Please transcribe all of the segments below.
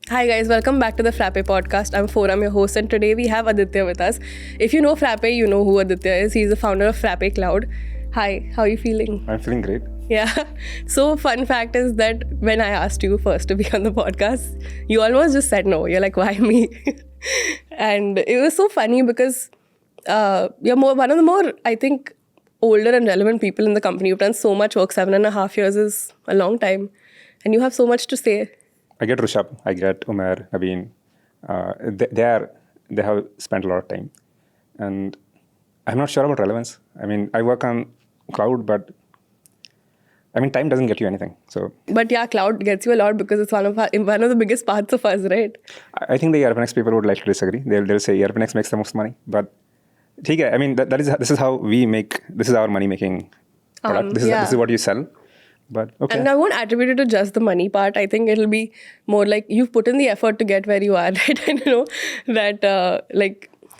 Hi guys, welcome back to the Frappe Podcast. I'm Foram, your host, and today we have Aditya with us. If you know Frappe, you know who Aditya is. He's the founder of Frappe Cloud. Hi, how are you feeling? I'm feeling great. Yeah. So fun fact is that when I asked you first to be on the podcast, you almost just said no. You're like, why me? And it was so funny because you're one of the more, I think, older and relevant people in the company. You've done so much work. 7.5 years is a long time. And you have so much to say. I get Rishabh, I get Umair, Naveen. They have spent a lot of time. And I'm not sure about relevance. I mean, I work on cloud, but time doesn't get you anything. So, But yeah, cloud gets you a lot because it's one of the biggest parts of us, right? I think the ERPNX people would like to disagree. They'll say ERPNX makes the most money. But I mean, this is how we make, this is our money making product. This is what you sell. But okay. And I won't attribute it to just the money part. I think it'll be more like you've put in the effort to get where you are, right? And you know that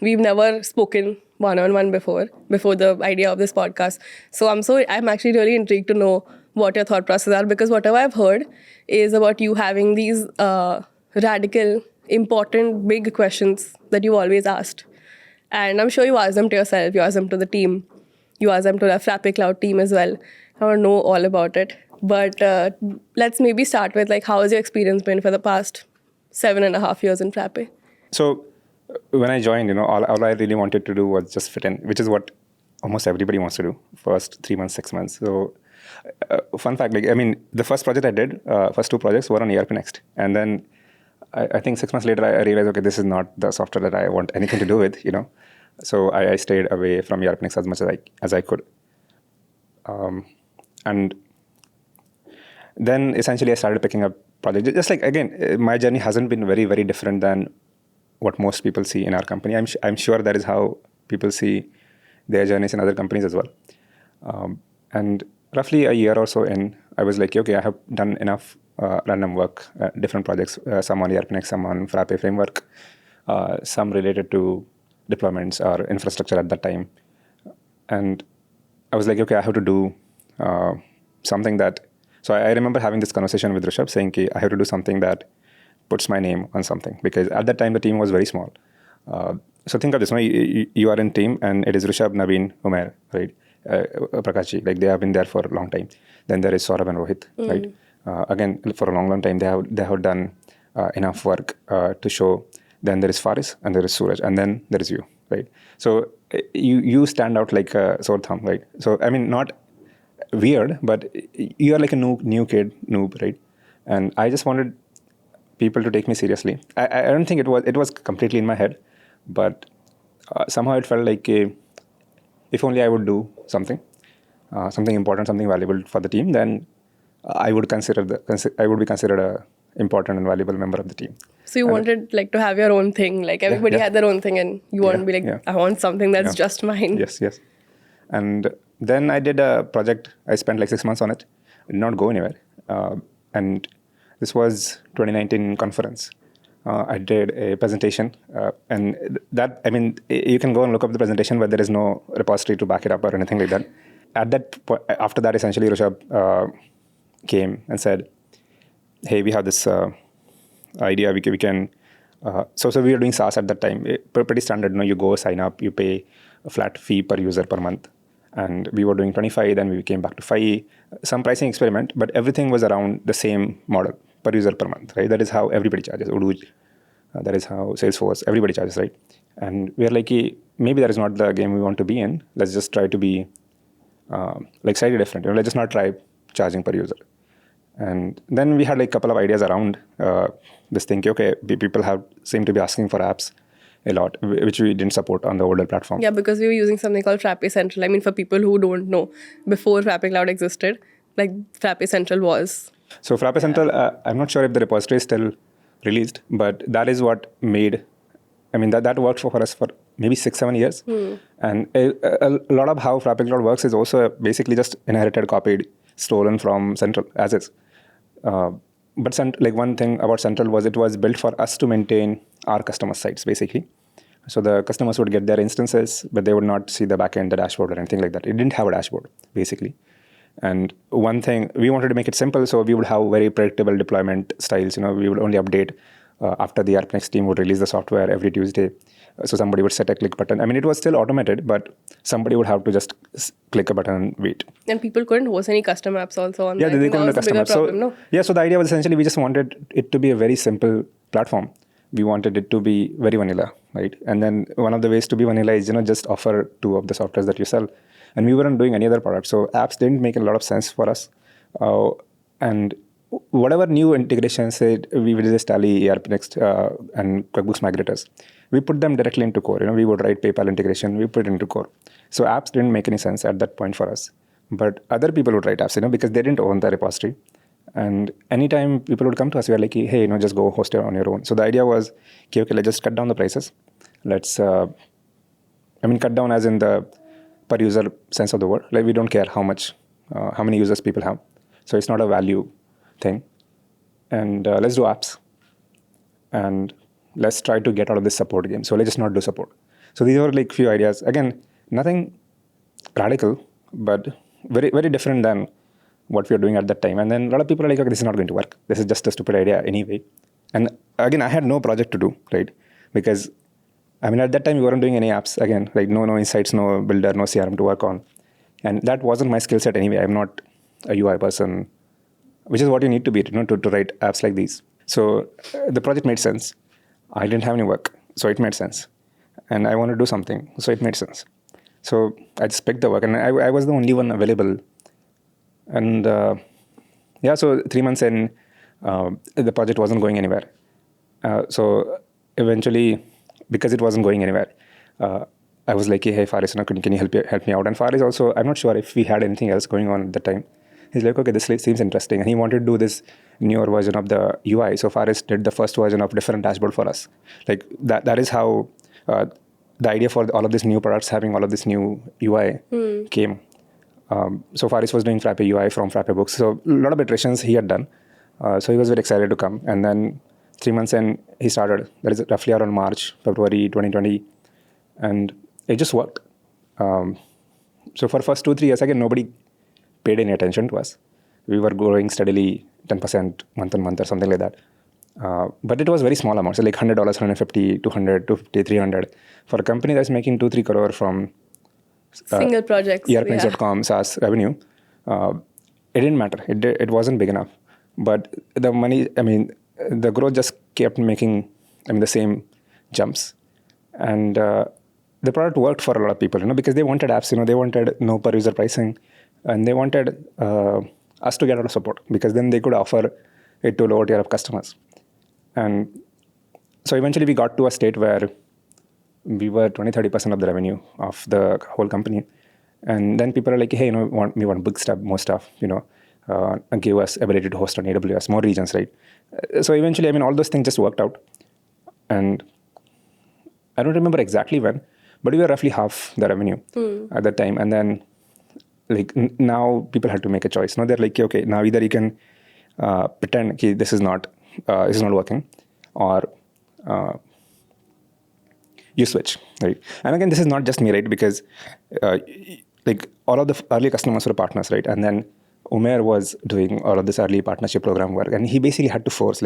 we've never spoken one-on-one before the idea of this podcast. So I'm actually really intrigued to know what your thought process are, because whatever I've heard is about you having these radical, important, big questions that you've always asked. And I'm sure you asked them to yourself, you asked them to the team, you asked them to the Frappe Cloud team as well. I want to know all about it. But let's maybe start with how has your experience been for the past 7.5 years in Frappe? So when I joined, all I really wanted to do was just fit in, which is what almost everybody wants to do first 3 months, 6 months. So fun fact, the first project I did, first 2 projects were on ERP Next. And then I think 6 months later, I realized, okay, this is not the software that I want anything to do with, So I stayed away from ERP Next as much as I could. And then essentially I started picking up projects. Just again, my journey hasn't been very, very different than what most people see in our company. I'm sure that is how people see their journeys in other companies as well. And roughly a year or so in, I was like, okay, I have done enough random work, different projects, some on ERPNX, some on Frappe framework, some related to deployments or infrastructure at that time. And I was like, okay, I have to do something that... So I remember having this conversation with Rishabh saying, okay, I have to do something that puts my name on something. Because at that time, the team was very small. So think of this, you are in team and it is Rishabh, Naveen, Umair, right? Prakashji, they have been there for a long time. Then there is Saurabh and Rohit, right? Again, for a long, long time, they have done enough work to show. Then there is Faris and there is Suraj and then there is you, right? So you stand out like a sore thumb, right? So, not weird, but you are like a new kid, noob, right? And I just wanted people to take me seriously. I don't think it was completely in my head, but somehow it felt like if only I would do something important, something valuable for the team, then I would be considered a important and valuable member of the team. So you wanted to have your own thing, everybody had their own thing, and you want to be I want something that's just mine. Yes. And then I did a project. I spent 6 months on it. It did not go anywhere. And this was 2019 conference. I did a presentation. And that, you can go and look up the presentation, but there is no repository to back it up or anything like that. After that, essentially, Rishabh came and said, hey, we have this idea. We can... So we were doing SaaS at that time. Pretty standard. You go sign up, you pay a flat fee per user per month. And we were doing 25, then we came back to 5, some pricing experiment, but everything was around the same model per user per month, right? That is how everybody charges. Odoo, that is how Salesforce, everybody charges, right? And we are like, maybe that is not the game we want to be in. Let's just try to be slightly different. Let's just not try charging per user. And then we had a couple of ideas around this thing. Okay, people seem to be asking for apps a lot, which we didn't support on the older platform. Yeah, because we were using something called Frappe Central. For people who don't know, before Frappe Cloud existed, Frappe Central was. So Frappe Central, I'm not sure if the repository is still released, but that is what made... that worked for us for maybe 6-7 years. And a lot of how Frappe Cloud works is also basically just inherited, copied, stolen from Central as is. But one thing about Central was it was built for us to maintain our customer sites, basically. So the customers would get their instances, but they would not see the backend, the dashboard, or anything like that. It didn't have a dashboard, basically. And one thing, we wanted to make it simple, so we would have very predictable deployment styles. We would only update after the ARP Next team would release the software every Tuesday. So somebody would set a click button. I mean, it was still automated, but somebody would have to just click a button and wait. And people couldn't host any custom apps also on Yeah, that. they I think couldn't that was the custom bigger apps. problem, So, no? yeah, so the idea was essentially we just wanted it to be a very simple platform. We wanted it to be very vanilla, right? And then one of the ways to be vanilla is, just offer two of the softwares that you sell. And we weren't doing any other product. So apps didn't make a lot of sense for us. And whatever new integrations, say we would just Tally, ERP Next, and QuickBooks Migrators, we put them directly into core. We would write PayPal integration, we put it into core. So apps didn't make any sense at that point for us. But other people would write apps, because they didn't own the repository. And anytime people would come to us, we were like, hey, just go host it on your own. So the idea was, okay, let's just cut down the prices. Let's, cut down as in the per user sense of the word. Like we don't care how many users people have. So it's not a value thing. And let's do apps. And let's try to get out of this support game. So let's just not do support. So these were like few ideas. Again, nothing radical, but very, very different than what we were doing at that time. And then a lot of people are like, okay, this is not going to work. This is just a stupid idea anyway. And again, I had no project to do, right? Because, at that time, we weren't doing any apps. Again, like no insights, no builder, no CRM to work on. And that wasn't my skill set anyway. I'm not a UI person, which is what you need to be, to write apps like these. So the project made sense. I didn't have any work, so it made sense. And I wanted to do something, so it made sense. So I just picked the work, and I was the only one available. And so 3 months in, the project wasn't going anywhere. So eventually, because it wasn't going anywhere, I was like, hey, Faris, can you help me out? And Faris also, I'm not sure if we had anything else going on at the time. He's like, okay, this seems interesting. And he wanted to do this newer version of the UI. So Faris did the first version of different dashboard for us. Like that is how the idea for all of these new products having all of this new UI came. So Faris was doing Frappe UI from Frappe Books. So a lot of iterations he had done. So he was very excited to come. And then 3 months in, he started. That is roughly around March, February 2020. And it just worked. So for first 2-3 years, again, nobody paid any attention to us. We were growing steadily 10% month on month or something like that. But it was very small amounts, like $100, $150, $200, $250, $300. For a company that's making 2-3 crore from single projects, ERPNext.com SaaS revenue, it didn't matter. It wasn't big enough. But the money, the growth just kept making, the same jumps. And the product worked for a lot of people, because they wanted apps, they wanted no per user pricing. And they wanted us to get out of support, because then they could offer it to a lower tier of customers. And so eventually we got to a state where we were 20-30% of the revenue of the whole company. And then people are like, hey, we want big stuff, more stuff, and give us ability to host on AWS, more regions, right? So eventually, all those things just worked out. And I don't remember exactly when, but we were roughly half the revenue at that time. And then now people had to make a choice. They're like, okay, now either you can pretend this is not working, or you switch, right? And again, this is not just me, right? Because all of the early customers were partners, right? And then Umair was doing all of this early partnership program work, and he basically had to force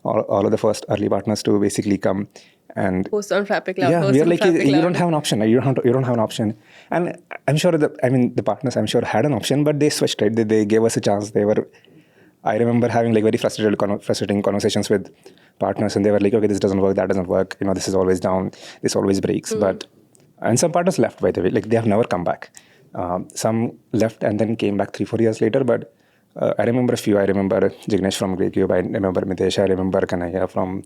all of the first early partners to basically come and host on Frappe Cloud. Yeah, we are like, you don't have an option. You don't have an option. And I'm sure the partners, I'm sure, had an option, but they switched, right? They gave us a chance. I remember having very frustrating conversations with partners, and they were like, okay, this doesn't work, that doesn't work. This is always down, this always breaks. And some partners left, by the way, they have never come back. Some left and then came back 3-4 years later, but I remember a few. I remember Jignesh from Greycube. I remember Mitesh. I remember Kanaya from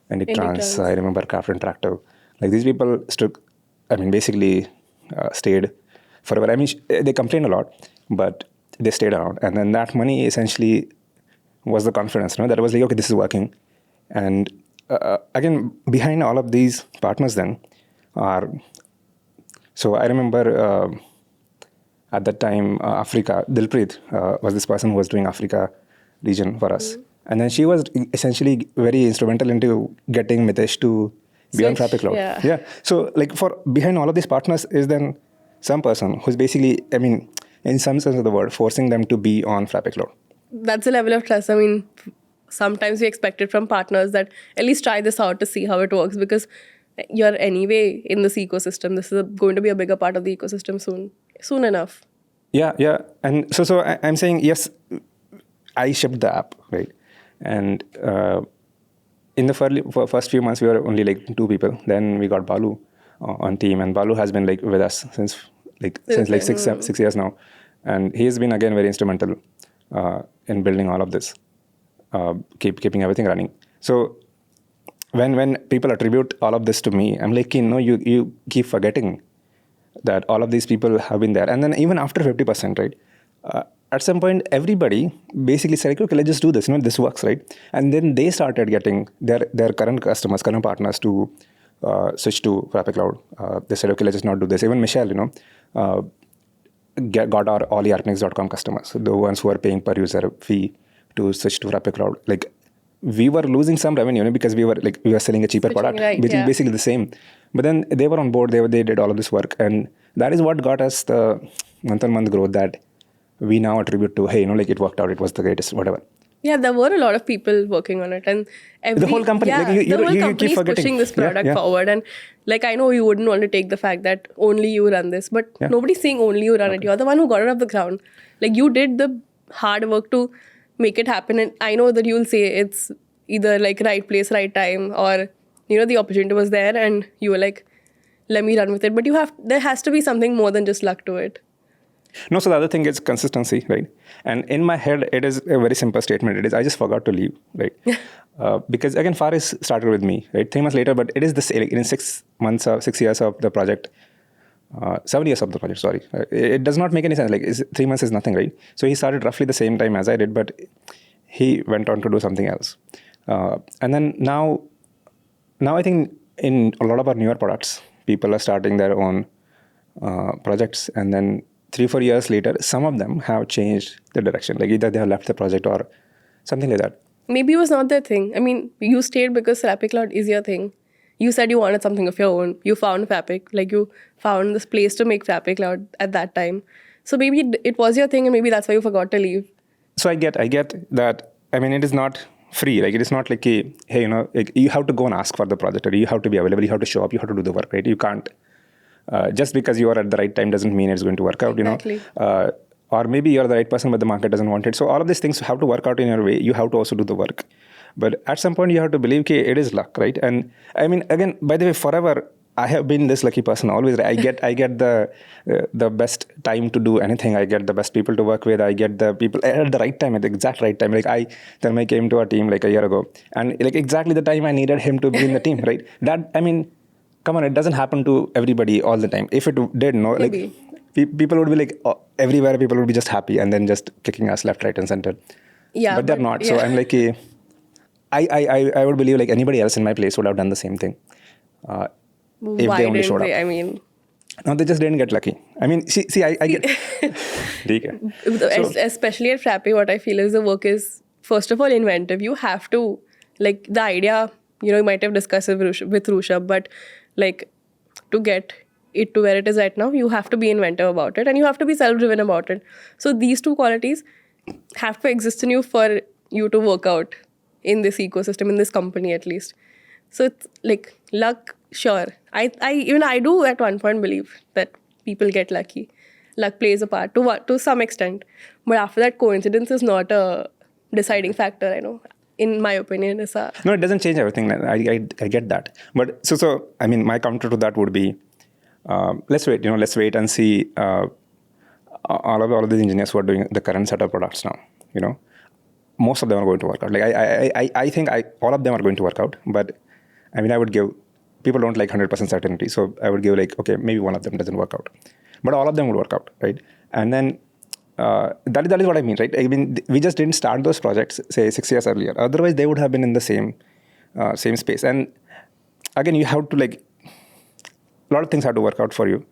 Inditrans. I remember Craft Interactive. These people basically stayed forever. They complained a lot, but they stayed around. And then that money essentially was the confidence, that was like, okay, this is working. And again, behind all of these partners then are, so I remember at that time, Africa, Dilpreet was this person who was doing Africa region for us. And then she was essentially very instrumental into getting Mitesh to be on Frappe Cloud. Yeah. So for behind all of these partners is then some person who's basically, in some sense of the word, forcing them to be on Frappe Cloud. That's a level of trust. sometimes we expect it from partners that at least try this out to see how it works, because you're anyway in this ecosystem. This is going to be a bigger part of the ecosystem soon enough. Yeah. And so I'm saying, yes, I shipped the app, right? And in the first few months, we were only like 2 people. Then we got Balu on team, and Balu has been like with us since 6 years now. And he has been again very instrumental in building all of this, keeping everything running. So when people attribute all of this to me, I'm like, you keep forgetting that all of these people have been there. And then even after 50%, right? At some point, everybody basically said, okay, let's just do this. This works, right? And then they started getting their current customers, current partners to switch to Frappe Cloud. They said, okay, let's just not do this. Even Michelle, got our all ERPNX.com customers, the ones who are paying per user fee to switch to Frappe Cloud. Like, we were losing some revenue because we were selling a cheaper product, which is basically the same. But then they were on board. They did all of this work, and that is what got us the month-on-month growth that we now attribute to, hey, it worked out. It was the greatest, whatever. Yeah, there were a lot of people working on it, and the whole company, the whole company is pushing this product forward. And I know you wouldn't want to take the fact that only you run this, but nobody's saying only you run it. You're the one who got it off the ground. You did the hard work to make it happen, and I know that you'll say it's either right place, right time, or the opportunity was there, and you were like, let me run with it. But there has to be something more than just luck to it. No, so the other thing is consistency, right? And in my head, it is a very simple statement. It is, I just forgot to leave, right? Because again, Faris started with me, right? 3 months later, but it is in 6 months or 6 years of the project, 7 years of the project, sorry. It does not make any sense. 3 months is nothing, right? So he started roughly the same time as I did, but he went on to do something else. And then now I think in a lot of our newer products, people are starting their own projects, and then 3-4 years later, some of them have changed the direction. Either they have left the project or something like that. Maybe it was not their thing. I mean, you stayed because Frappe Cloud is your thing. You said you wanted something of your own. You found Frappe. You found this place to make Frappe Cloud at that time. So maybe it was your thing, and maybe that's why you forgot to leave. So I get that. I mean, it is not free. It is not hey, you have to go and ask for the project, or you have to be available, you have to show up, you have to do the work, right? You can't. Just because you are at the right time doesn't mean it's going to work out, Exactly. Or maybe you're the right person, but the market doesn't want it. So all of these things have to work out in your way. You have to also do the work. But at some point, you have to believe it is luck, right? And I mean, again, by the way, forever, I have been this lucky person always. I get the best time to do anything. I get the best people to work with. I get the people at the right time, at the exact right time. Thermai came to our team a year ago, and exactly the time I needed him to be in the team, right? That, I mean, come on, it doesn't happen to everybody all the time. If it did, people would be everywhere people would be just happy and then just kicking us left, right, and center. Yeah, but they're not. Yeah. So I'm I would believe anybody else in my place would have done the same thing. If Why they only didn't showed they? up. I mean, no, they just didn't get lucky. I mean, see, I get. Especially at Frappe, what I feel is the work is, first of all, inventive. You have to, the idea, you might have discussed it with Rushabh, but to get it to where it is right now, you have to be inventive about it, and you have to be self-driven about it. So these two qualities have to exist in you for you to work out in this ecosystem, in this company at least. So it's luck, sure. I do at one point believe that people get lucky. Luck plays a part to some extent. But after that, coincidence is not a deciding factor, I know. In my opinion, no, it doesn't change everything. I get that. But so I mean, my counter to that would be, let's wait. Let's wait and see all of these engineers who are doing the current set of products now. Most of them are going to work out. I think all of them are going to work out. But I mean, I would give, people don't like 100% certainty, so I would give okay, maybe one of them doesn't work out, but all of them would work out, right? And then that is what I mean, right? I mean, we just didn't start those projects, say 6 years earlier. Otherwise, they would have been in the same space. And again, you have to a lot of things have to work out for you.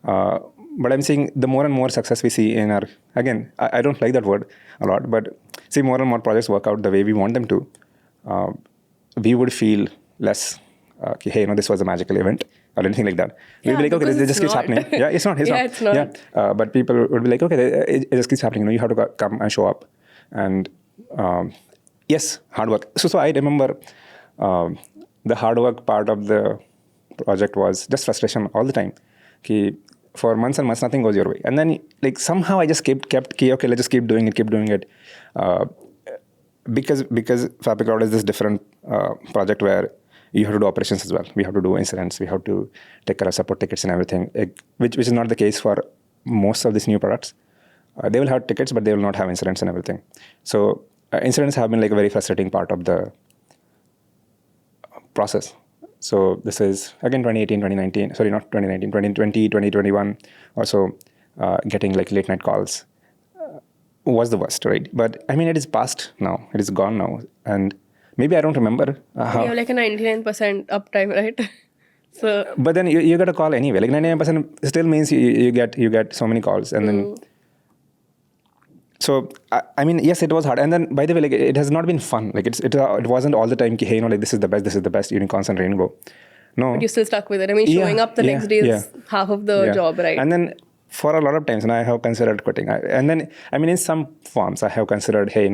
But I'm seeing the more and more success we see in our, again, I don't like that word a lot, but see more and more projects work out the way we want them to. We would feel less, hey, this was a magical event or anything like that. Yeah, we'll be okay, this just keeps happening. Yeah, it's not. It's not. Yeah, but people would be okay, it just keeps happening. You have to come and show up. And yes, hard work. So I remember the hard work part of the project was just frustration all the time. For months and months, nothing goes your way. And then like somehow I just kept okay, let's just keep doing it. Because Frappe Cloud is this different project where you have to do operations as well. We have to do incidents. We have to take care of support tickets and everything, which is not the case for most of these new products. They will have tickets, but they will not have incidents and everything. So incidents have been like a very frustrating part of the process. So this is again 2018, 2019. Sorry, not 2019, 2020, 2021. Also getting like late night calls was the worst, right? But I mean, it is past now. It is gone now. And maybe I don't remember how. You have like a 99% uptime, right? So. But then you get a call anyway. Like 99% still means you get so many calls. And then. So, I mean, yes, it was hard. And then, by the way, like, it has not been fun. Like, it wasn't all the time, hey, like, this is the best, unicorns and rainbow. No. But you still stuck with it. I mean, showing up the next day is half of the job, right? And then, for a lot of times, I have considered quitting. And then, I mean, in some forms, I have considered, hey,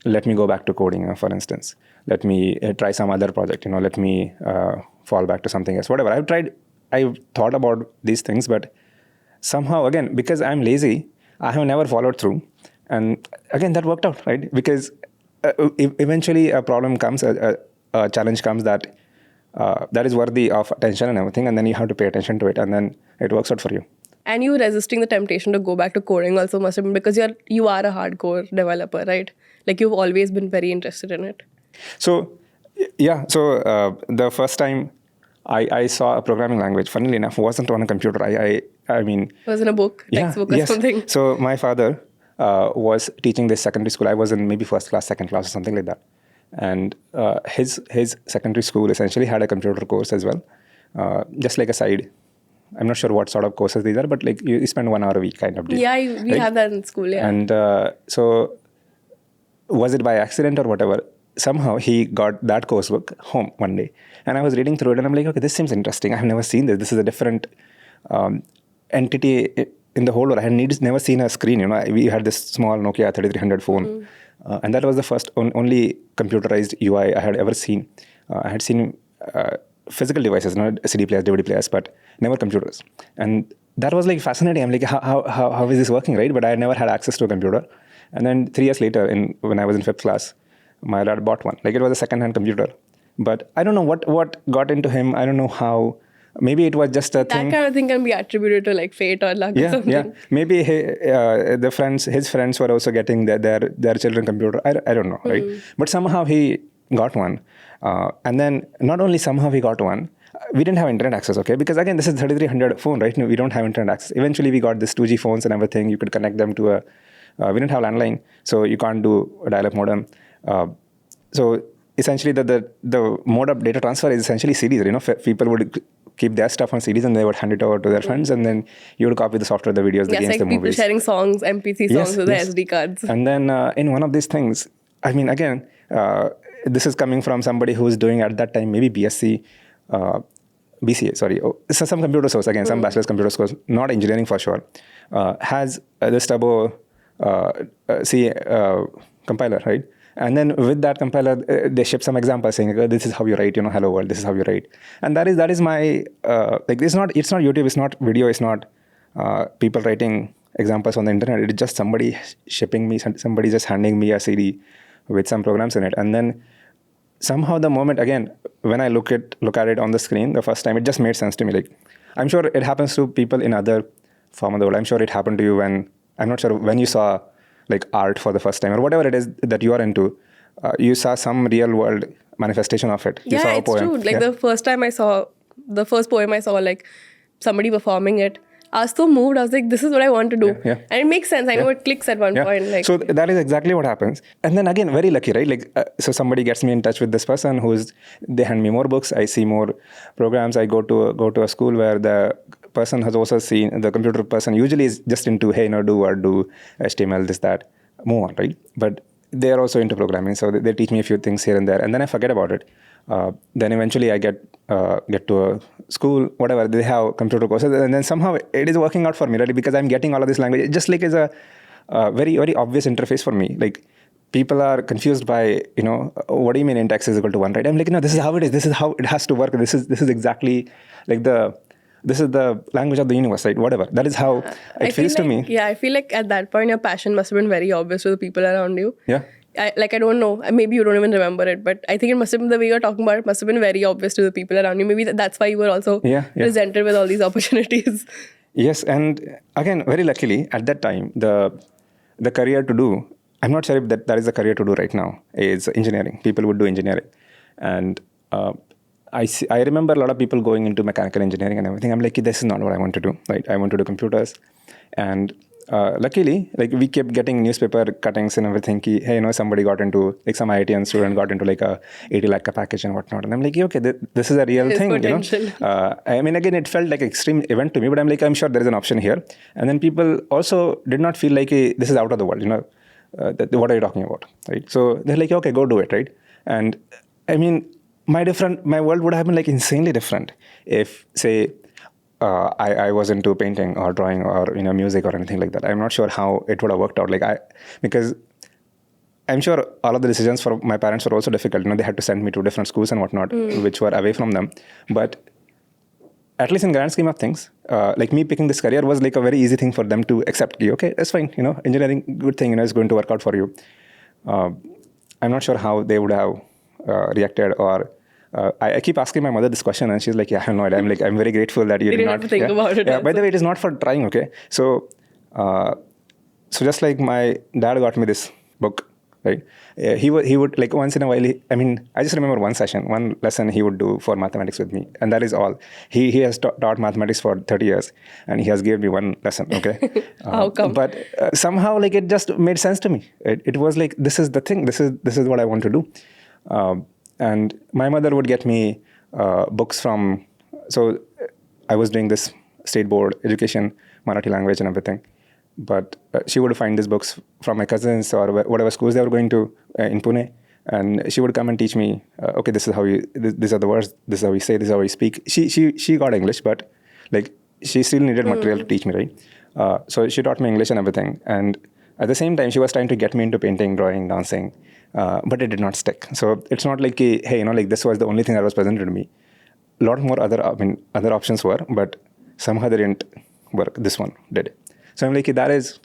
let me go back to coding, for instance. Let me try some other project, let me fall back to something else, whatever. I've thought about these things, but somehow, again, because I'm lazy, I have never followed through. And again, that worked out, right? Because eventually a problem comes, a challenge comes that is worthy of attention and everything. And then you have to pay attention to it. And then it works out for you. And you resisting the temptation to go back to coding also must have been because you are a hardcore developer, right? Like you've always been very interested in it. So, yeah. So the first time I saw a programming language, funnily enough, wasn't on a computer. I mean... It was in a book, textbook or something. So my father was teaching this secondary school. I was in maybe first class, second class or something like that. And his secondary school essentially had a computer course as well. Just like a side. I'm not sure what sort of courses these are, but like you spend 1 hour a week kind of deal. Yeah, we have that in school, yeah. And so was it by accident or whatever? Somehow he got that coursework home one day. And I was reading through it and I'm like, okay, this seems interesting. I've never seen this. This is a different entity in the whole world. I had never seen a screen. We had this small Nokia 3300 phone. And that was the first only computerized UI I had ever seen. I had seen physical devices, not CD players, DVD players, but never computers. And that was like fascinating. I'm like, how is this working, right? But I had never had access to a computer. And then 3 years later, when I was in 5th class, my dad bought one. Like it was a second-hand computer. But I don't know what got into him. I don't know how. Maybe it was just a thing. That kind of thing can be attributed to like fate or luck or something. Yeah. Maybe his friends were also getting their children computer. I don't know, right? But somehow he got one. And then not only somehow he got one, we didn't have internet access, okay? Because again, this is 3300 phone, right? No, we don't have internet access. Eventually we got this 2G phones and everything. You could connect them to we didn't have landline, so you can't do a dial-up modem. So essentially the mode of data transfer is essentially CDs. People would keep their stuff on CDs and they would hand it over to their friends, and then you would copy the software, the videos, the games, like the movies. People sharing songs, MP3 songs with the SD cards. And then in one of these things, I mean, again, this is coming from somebody who's doing at that time maybe BCA, so some computer course, again, some bachelor's computer course, not engineering for sure, has this Turbo C compiler, right? And then with that compiler, they ship some examples saying, this is how you write, hello world, this is how you write. And that is my, it's not YouTube, it's not video, it's not people writing examples on the internet. It's just somebody shipping me, somebody just handing me a CD with some programs in it. And then somehow the moment, again, when I look at it on the screen the first time, it just made sense to me. Like, I'm sure it happens to people in other form of the world. I'm sure it happened to you I'm not sure when you saw like art for the first time or whatever it is that you are into, you saw some real world manifestation of it. You saw a poem. True. Like the first poem I saw, like somebody performing it, I was so moved. I was like, this is what I want to do. Yeah. And it makes sense. I know it clicks at one point. Like, so that is exactly what happens. And then again, very lucky, right? Like, so somebody gets me in touch with this person they hand me more books. I see more programs. I go to a school where the person has also seen, the computer person usually is just into, hey, do HTML, this, that, move on, right? But they are also into programming. So they teach me a few things here and there. And then I forget about it. Then eventually I get to a school, whatever, they have computer courses, and then somehow it is working out for me, right? Because I'm getting all of this language. Just like is a very, very obvious interface for me. Like people are confused by, what do you mean int x is equal to 1, right? I'm like, no, this is how it is. This is how it has to work. This is exactly like this is the language of the universe, right? Whatever. That is how it feels to me. Yeah, I feel like at that point, your passion must have been very obvious to the people around you. Yeah. I don't know. Maybe you don't even remember it, but I think it must have been the way you're talking about it must have been very obvious to the people around you. Maybe that's why you were also presented with all these opportunities. Yes, and again, very luckily at that time, the career to do, I'm not sure if that is the career to do right now, is engineering. People would do engineering. And I remember a lot of people going into mechanical engineering and everything. I'm like, this is not what I want to do, right? I want to do computers. And luckily, like we kept getting newspaper cuttings and everything. Hey, somebody got into, like some IITian student got into like a 80 lakh package and whatnot. And I'm like, okay, this is a real thing. Potential. I mean, again, it felt like an extreme event to me, but I'm like, I'm sure there is an option here. And then people also did not feel like this is out of the world, what are you talking about, right? So they're like, okay, go do it, right? And I mean, my world would have been like insanely different if, say, I was into painting or drawing or music or anything like that. I'm not sure how it would have worked out. Because I'm sure all of the decisions for my parents were also difficult. They had to send me to different schools and whatnot, which were away from them. But at least in grand scheme of things, like me picking this career was like a very easy thing for them to accept. Okay, that's fine. Engineering, good thing. Is going to work out for you. I'm not sure how they would have reacted, or I keep asking my mother this question, and she's like, "Yeah, I have no idea." I'm very grateful that you did not have to think about it. Yeah. By the way, it is not for trying. Okay, so just like my dad got me this book, right? He would like once in a while. I just remember one lesson he would do for mathematics with me, and that is all. He has taught mathematics for 30 years, and he has given me one lesson. Okay, how come? But somehow, like it just made sense to me. It was like, this is the thing. This is what I want to do. And my mother would get me books from. So I was doing this state board education, Marathi language and everything. But she would find these books from my cousins or whatever schools they were going to in Pune. And she would come and teach me, okay, this is how these are the words, this is how we say, this is how we speak. She got English, but like she still needed material to teach me, right? So she taught me English and everything. And at the same time, she was trying to get me into painting, drawing, dancing, but it did not stick. So it's not like, hey, like this was the only thing that was presented to me. A lot more other options were, but somehow they didn't work. This one did. So I'm like, that is,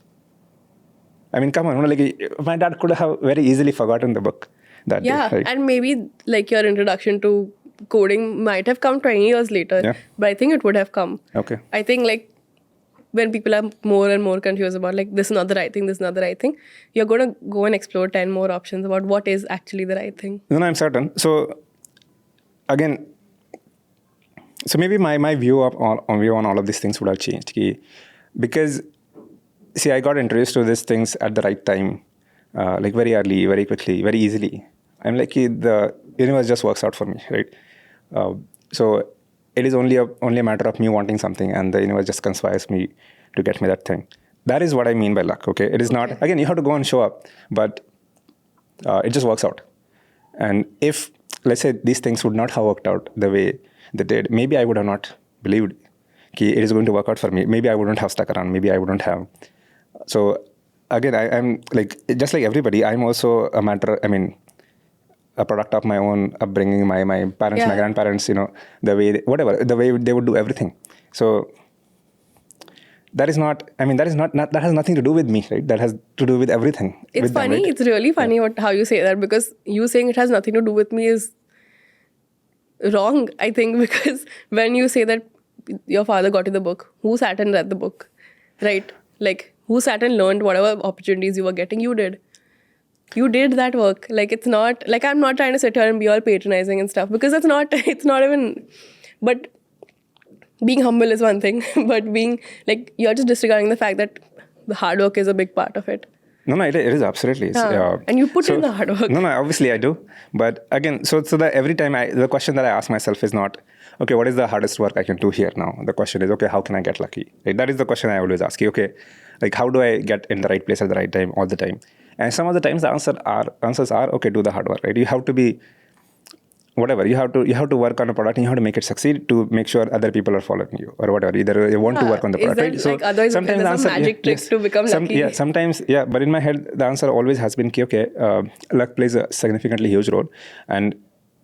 come on, like my dad could have very easily forgotten the book that day. Right? And maybe like your introduction to coding might have come 20 years later, but I think it would have come. Okay. I think like when people are more and more confused about like this is not the right thing, this is not the right thing, you're going to go and explore 10 more options about what is actually the right thing. No, I'm certain. So again, so maybe my view on all of these things would have changed. Because see, I got introduced to these things at the right time, like very early, very quickly, very easily. I'm like, the universe just works out for me, right? So it is only a matter of me wanting something, and the universe just conspires me to get me that thing. That is what I mean by luck, okay? It is not, again, you have to go and show up, but it just works out. And if, let's say, these things would not have worked out the way they did, maybe I would have not believed it is going to work out for me. Maybe I wouldn't have stuck around. Maybe I wouldn't have. So again, I'm like, just like everybody, I'm also a product of my own upbringing, my parents, my grandparents, the way they would do everything. So that is not, that has nothing to do with me, right? That has to do with everything. It's funny. Them, right? It's really funny how you say that, because you saying it has nothing to do with me is wrong, I think, because when you say that your father got you the book, who sat and read the book, right? Like, who sat and learned whatever opportunities you were getting? You did. You did that work. Like, it's not, like, I'm not trying to sit here and be all patronizing and stuff, because it's not even, but being humble is one thing, but being, like, you're just disregarding the fact that the hard work is a big part of it. No, it is absolutely. And you put in the hard work. No, obviously I do. But again, so that every time the question that I ask myself is not, okay, what is the hardest work I can do here now? The question is, okay, how can I get lucky? Like, that is the question I always ask you. Okay, like, how do I get in the right place at the right time all the time? And some of the times the answers are, okay, do the hard work, right? You have to be, whatever, you have to work on a product and you have to make it succeed to make sure other people are following you or whatever. Either you want to work on the Is product, that right? So like otherwise sometimes the there's answer, a magic trick to become lucky? Yeah, sometimes, yeah. But in my head, the answer always has been, okay, luck plays a significantly huge role. And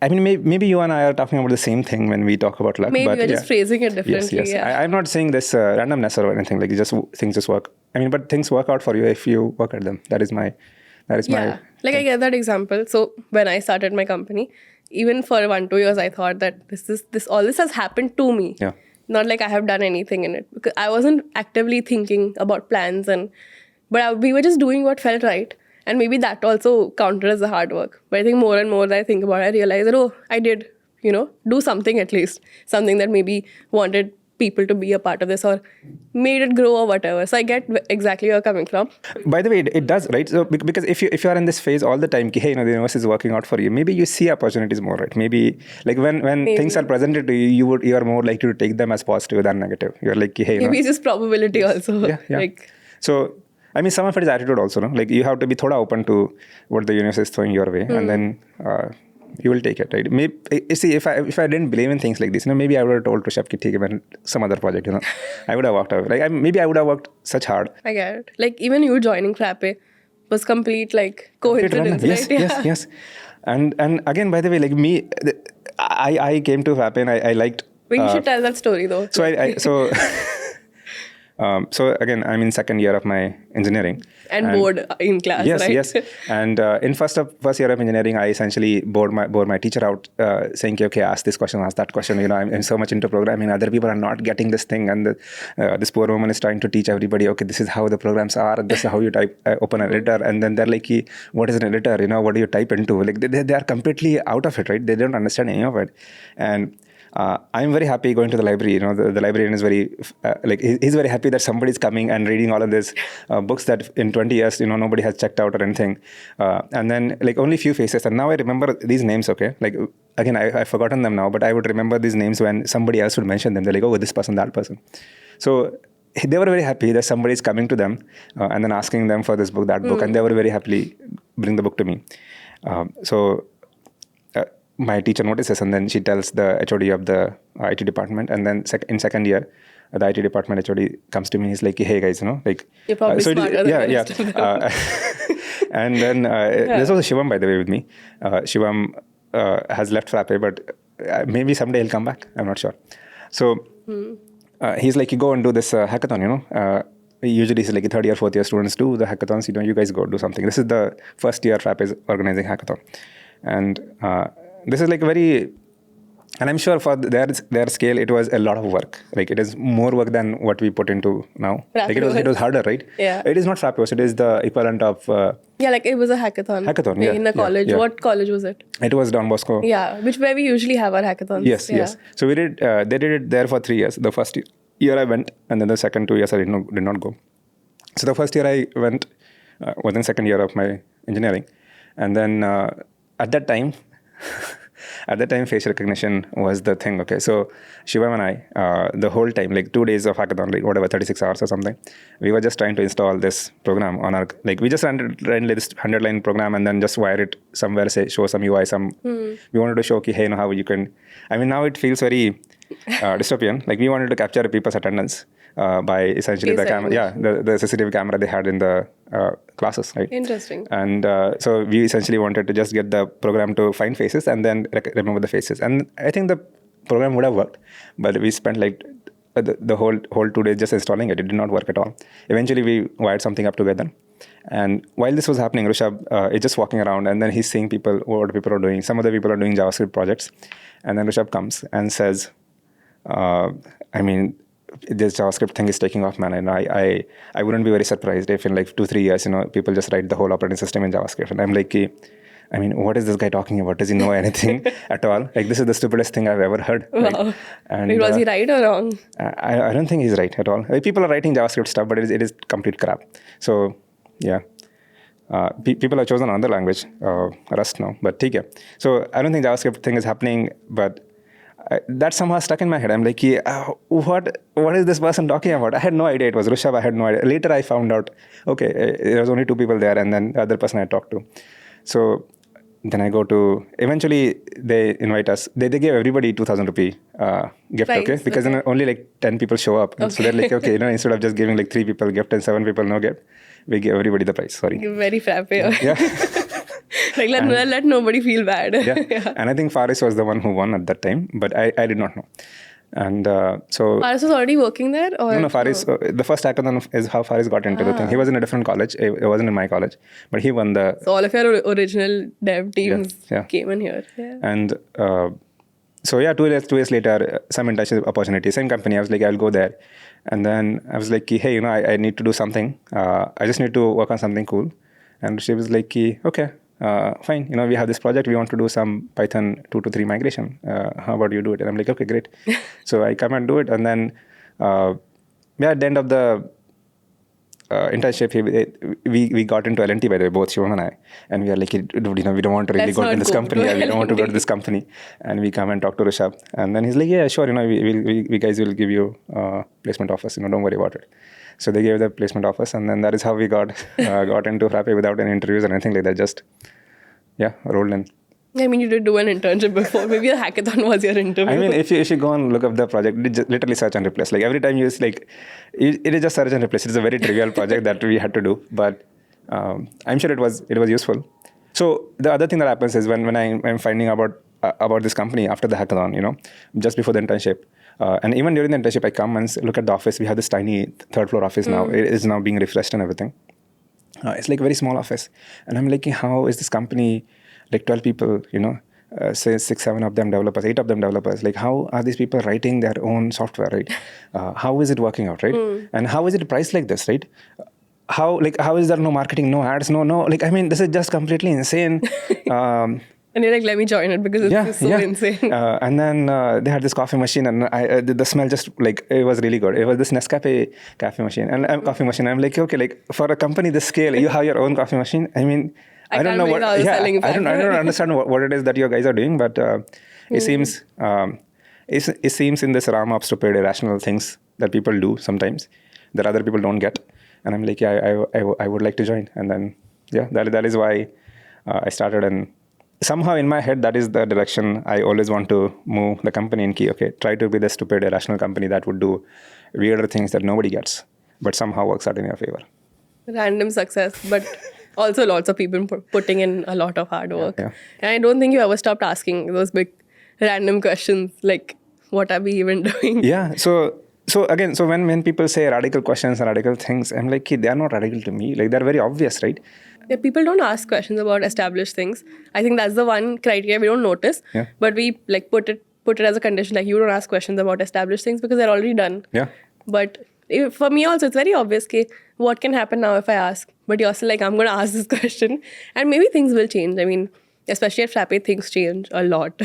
I mean, maybe you and I are talking about the same thing when we talk about luck. Maybe but you're just phrasing it differently. Yes. Yeah. I'm not saying this randomness or anything. Like things just work. I mean, but things work out for you if you work at them. That is my. Like thing. I get that example. So when I started my company, even for 1-2 years, I thought that all this has happened to me. Yeah. Not like I have done anything in it, because I wasn't actively thinking about plans, but we were just doing what felt right. And maybe that also counted as the hard work. But I think more and more that I think about it, I realize that, I did, do something at least. Something that maybe wanted people to be a part of this or made it grow or whatever. So I get exactly where you're coming from. By the way, it does, right? So because if you are in this phase all the time, hey, the universe is working out for you, maybe you see opportunities more, right? Maybe like when things are presented to you, you are more likely to take them as positive than negative. You're like, hey, maybe it's just probability also. Yeah. So I mean, some of it is attitude also, no? Like you have to be thoda open to what the universe is throwing your way, and then you will take it, right? Maybe you see, if I didn't believe in things like this, maybe I would have told Rishabh, "Take it some other project," I would have walked away. Like maybe I would have worked such hard. I get it. Like even you joining Frappe was complete like coincidence, right? Yes. And again, by the way, like me, I came to Frappe and I liked. But you should tell that story though. So so again, I'm in second year of my engineering. And bored in class, right? Yes. And in first year of engineering, I essentially bore my teacher out, saying, okay, ask this question, ask that question. I'm so much into programming. Other people are not getting this thing. And this poor woman is trying to teach everybody, okay, this is how the programs are. This is how you type, open an editor. And then they're like, what is an editor? What do you type into? Like they are completely out of it, right? They don't understand any of it. And I'm very happy going to the library. The librarian is very, he's very happy that somebody's coming and reading all of these books that in 20 years, nobody has checked out or anything. And then like only few faces. And now I remember these names, okay? Like, again, I've forgotten them now, but I would remember these names when somebody else would mention them. They're like, oh, this person, that person. So they were very happy that somebody's coming to them and then asking them for this book, that book. And they were very happily bring the book to me. My teacher notices, and then she tells the HOD of the IT department. And then in second year, the IT department HOD comes to me. He's like, "Hey guys, like you're probably smarter than the rest of them." And then this was Shivam, by the way, with me. Shivam has left Frappe, but maybe someday he'll come back. I'm not sure. So he's like, "You go and do this hackathon." Usually it's like third year, fourth year students do the hackathons. You guys go do something. This is the first year Frappe is organizing hackathon, and this is like very, and I'm sure for their scale, it was a lot of work. Like it is more work than what we put into now. Frappe like it was harder, right? Yeah. It is not Frappe, it is the equivalent of. Like it was a hackathon. Yeah. In a college. Yeah. What college was it? It was Don Bosco. Yeah, where we usually have our hackathons. Yes. So we did. They did it there for 3 years. The first year I went, and then the second 2 years I did not go. So the first year I went was in second year of my engineering, and then at that time, face recognition was the thing. Okay, so Shivam and I, the whole time, like 2 days of hackathon, like whatever, 36 hours or something, we were just trying to install this program on our, like we just ran this 100-line program and then just wire it somewhere, say show some UI, we wanted to show, hey, how you can, I mean, now it feels very dystopian. Like we wanted to capture people's attendance by essentially the camera, the CCTV camera they had in the classes, right? Interesting. And so we essentially wanted to just get the program to find faces and then remember the faces. And I think the program would have worked, but we spent like the whole 2 days just installing it. It did not work at all. Eventually, we wired something up together. And while this was happening, Rishabh is just walking around, and then he's seeing what people are doing. Some other people are doing JavaScript projects. And then Rishabh comes and says, this JavaScript thing is taking off, man. And I wouldn't be very surprised if in like 2-3 years, people just write the whole operating system in JavaScript. And I'm like, what is this guy talking about? Does he know anything at all? Like, this is the stupidest thing I've ever heard. Wow. Right? And, was he right or wrong? I don't think he's right at all. People are writing JavaScript stuff, but it is complete crap. So, yeah. People have chosen another language, Rust now, but okay. So I don't think JavaScript thing is happening, but that somehow stuck in my head. I'm like, what is this person talking about? I had no idea it was Rishabh. I had no idea. Later I found out, okay, there was only 2 people there, and then the other person I talked to. So then I go to, eventually they invite us. They gave everybody 2,000 rupee gift, Prize, okay? Because then only like 10 people show up. So they're like, okay, instead of just giving like 3 people gift and 7 people no gift, we give everybody the prize. Sorry. Very frappe. Yeah. Like let nobody feel bad. Yeah. And I think Faris was the one who won at that time, but I did not know. And so Faris was already working there? Or? No, Faris, the first hackathon is how Faris got into the thing. He was in a different college. It wasn't in my college, but he won the... So all of your original dev teams Yeah. came in here. Yeah. And so yeah, 2 years later, some internship opportunity, same company. I was like, I'll go there. And then I was like, hey, I need to do something. I just need to work on something cool. And she was like, okay, fine. We have this project. We want to do some Python 2 to 3 migration. How about you do it? And I'm like, okay, great. So I come and do it. And then, at the end of the internship, we got into L&T, by the way, both Shivam and I. And we are like, dude, we don't want to really go to this company. Yeah, we don't want to go to this company. And we come and talk to Rishabh. And then he's like, yeah, sure. We guys will give you placement offers. Don't worry about it. So they gave the placement offers. And then that is how we got into Frappe without any interviews or anything like that. Just, rolled in. I mean, you did do an internship before. Maybe a hackathon was your interview. I mean, if you go and look up the project, just literally search and replace. Like every time you use it is just search and replace. It's a very trivial project that we had to do, but I'm sure it was useful. So the other thing that happens is when I'm finding about this company after the hackathon, just before the internship, and even during the internship, I come and look at the office. We have this tiny 3rd floor office now. It is now being refreshed and everything. It's like a very small office, and I'm like, how is this company? Like 12 people, say 6, 7 of them developers, 8 of them developers. Like, how are these people writing their own software, right? How is it working out, right? And how is it priced like this, right? How is there no marketing, no ads, no? Like, I mean, this is just completely insane. And you're like, let me join it because it's so insane. And then they had this coffee machine, and the smell just it was really good. It was this Nescafe coffee machine, and coffee machine. I'm like, okay, like for a company this scale, you have your own coffee machine. I mean, I don't know what. Yeah, I don't understand what it is that you guys are doing, but it seems in this realm of stupid, irrational things that people do sometimes that other people don't get. And I'm like, I would like to join. And then that is why I started. And somehow in my head, that is the direction I always want to move the company in. Try to be the stupid, irrational company that would do weirder things that nobody gets, but somehow works out in your favor. Random success, but also lots of people putting in a lot of hard work. Yeah. And I don't think you ever stopped asking those big random questions like, what are we even doing? Yeah. So when people say radical questions and radical things, I'm like, they are not radical to me. Like, they're very obvious, right? Yeah, people don't ask questions about established things. I think that's the one criteria we don't notice. Yeah. But we put it as a condition, like, you don't ask questions about established things because they're already done. Yeah. But for me also, it's very obvious, what can happen now if I ask? But you're still like, I'm going to ask this question. And maybe things will change. I mean, especially at Frappe, things change a lot.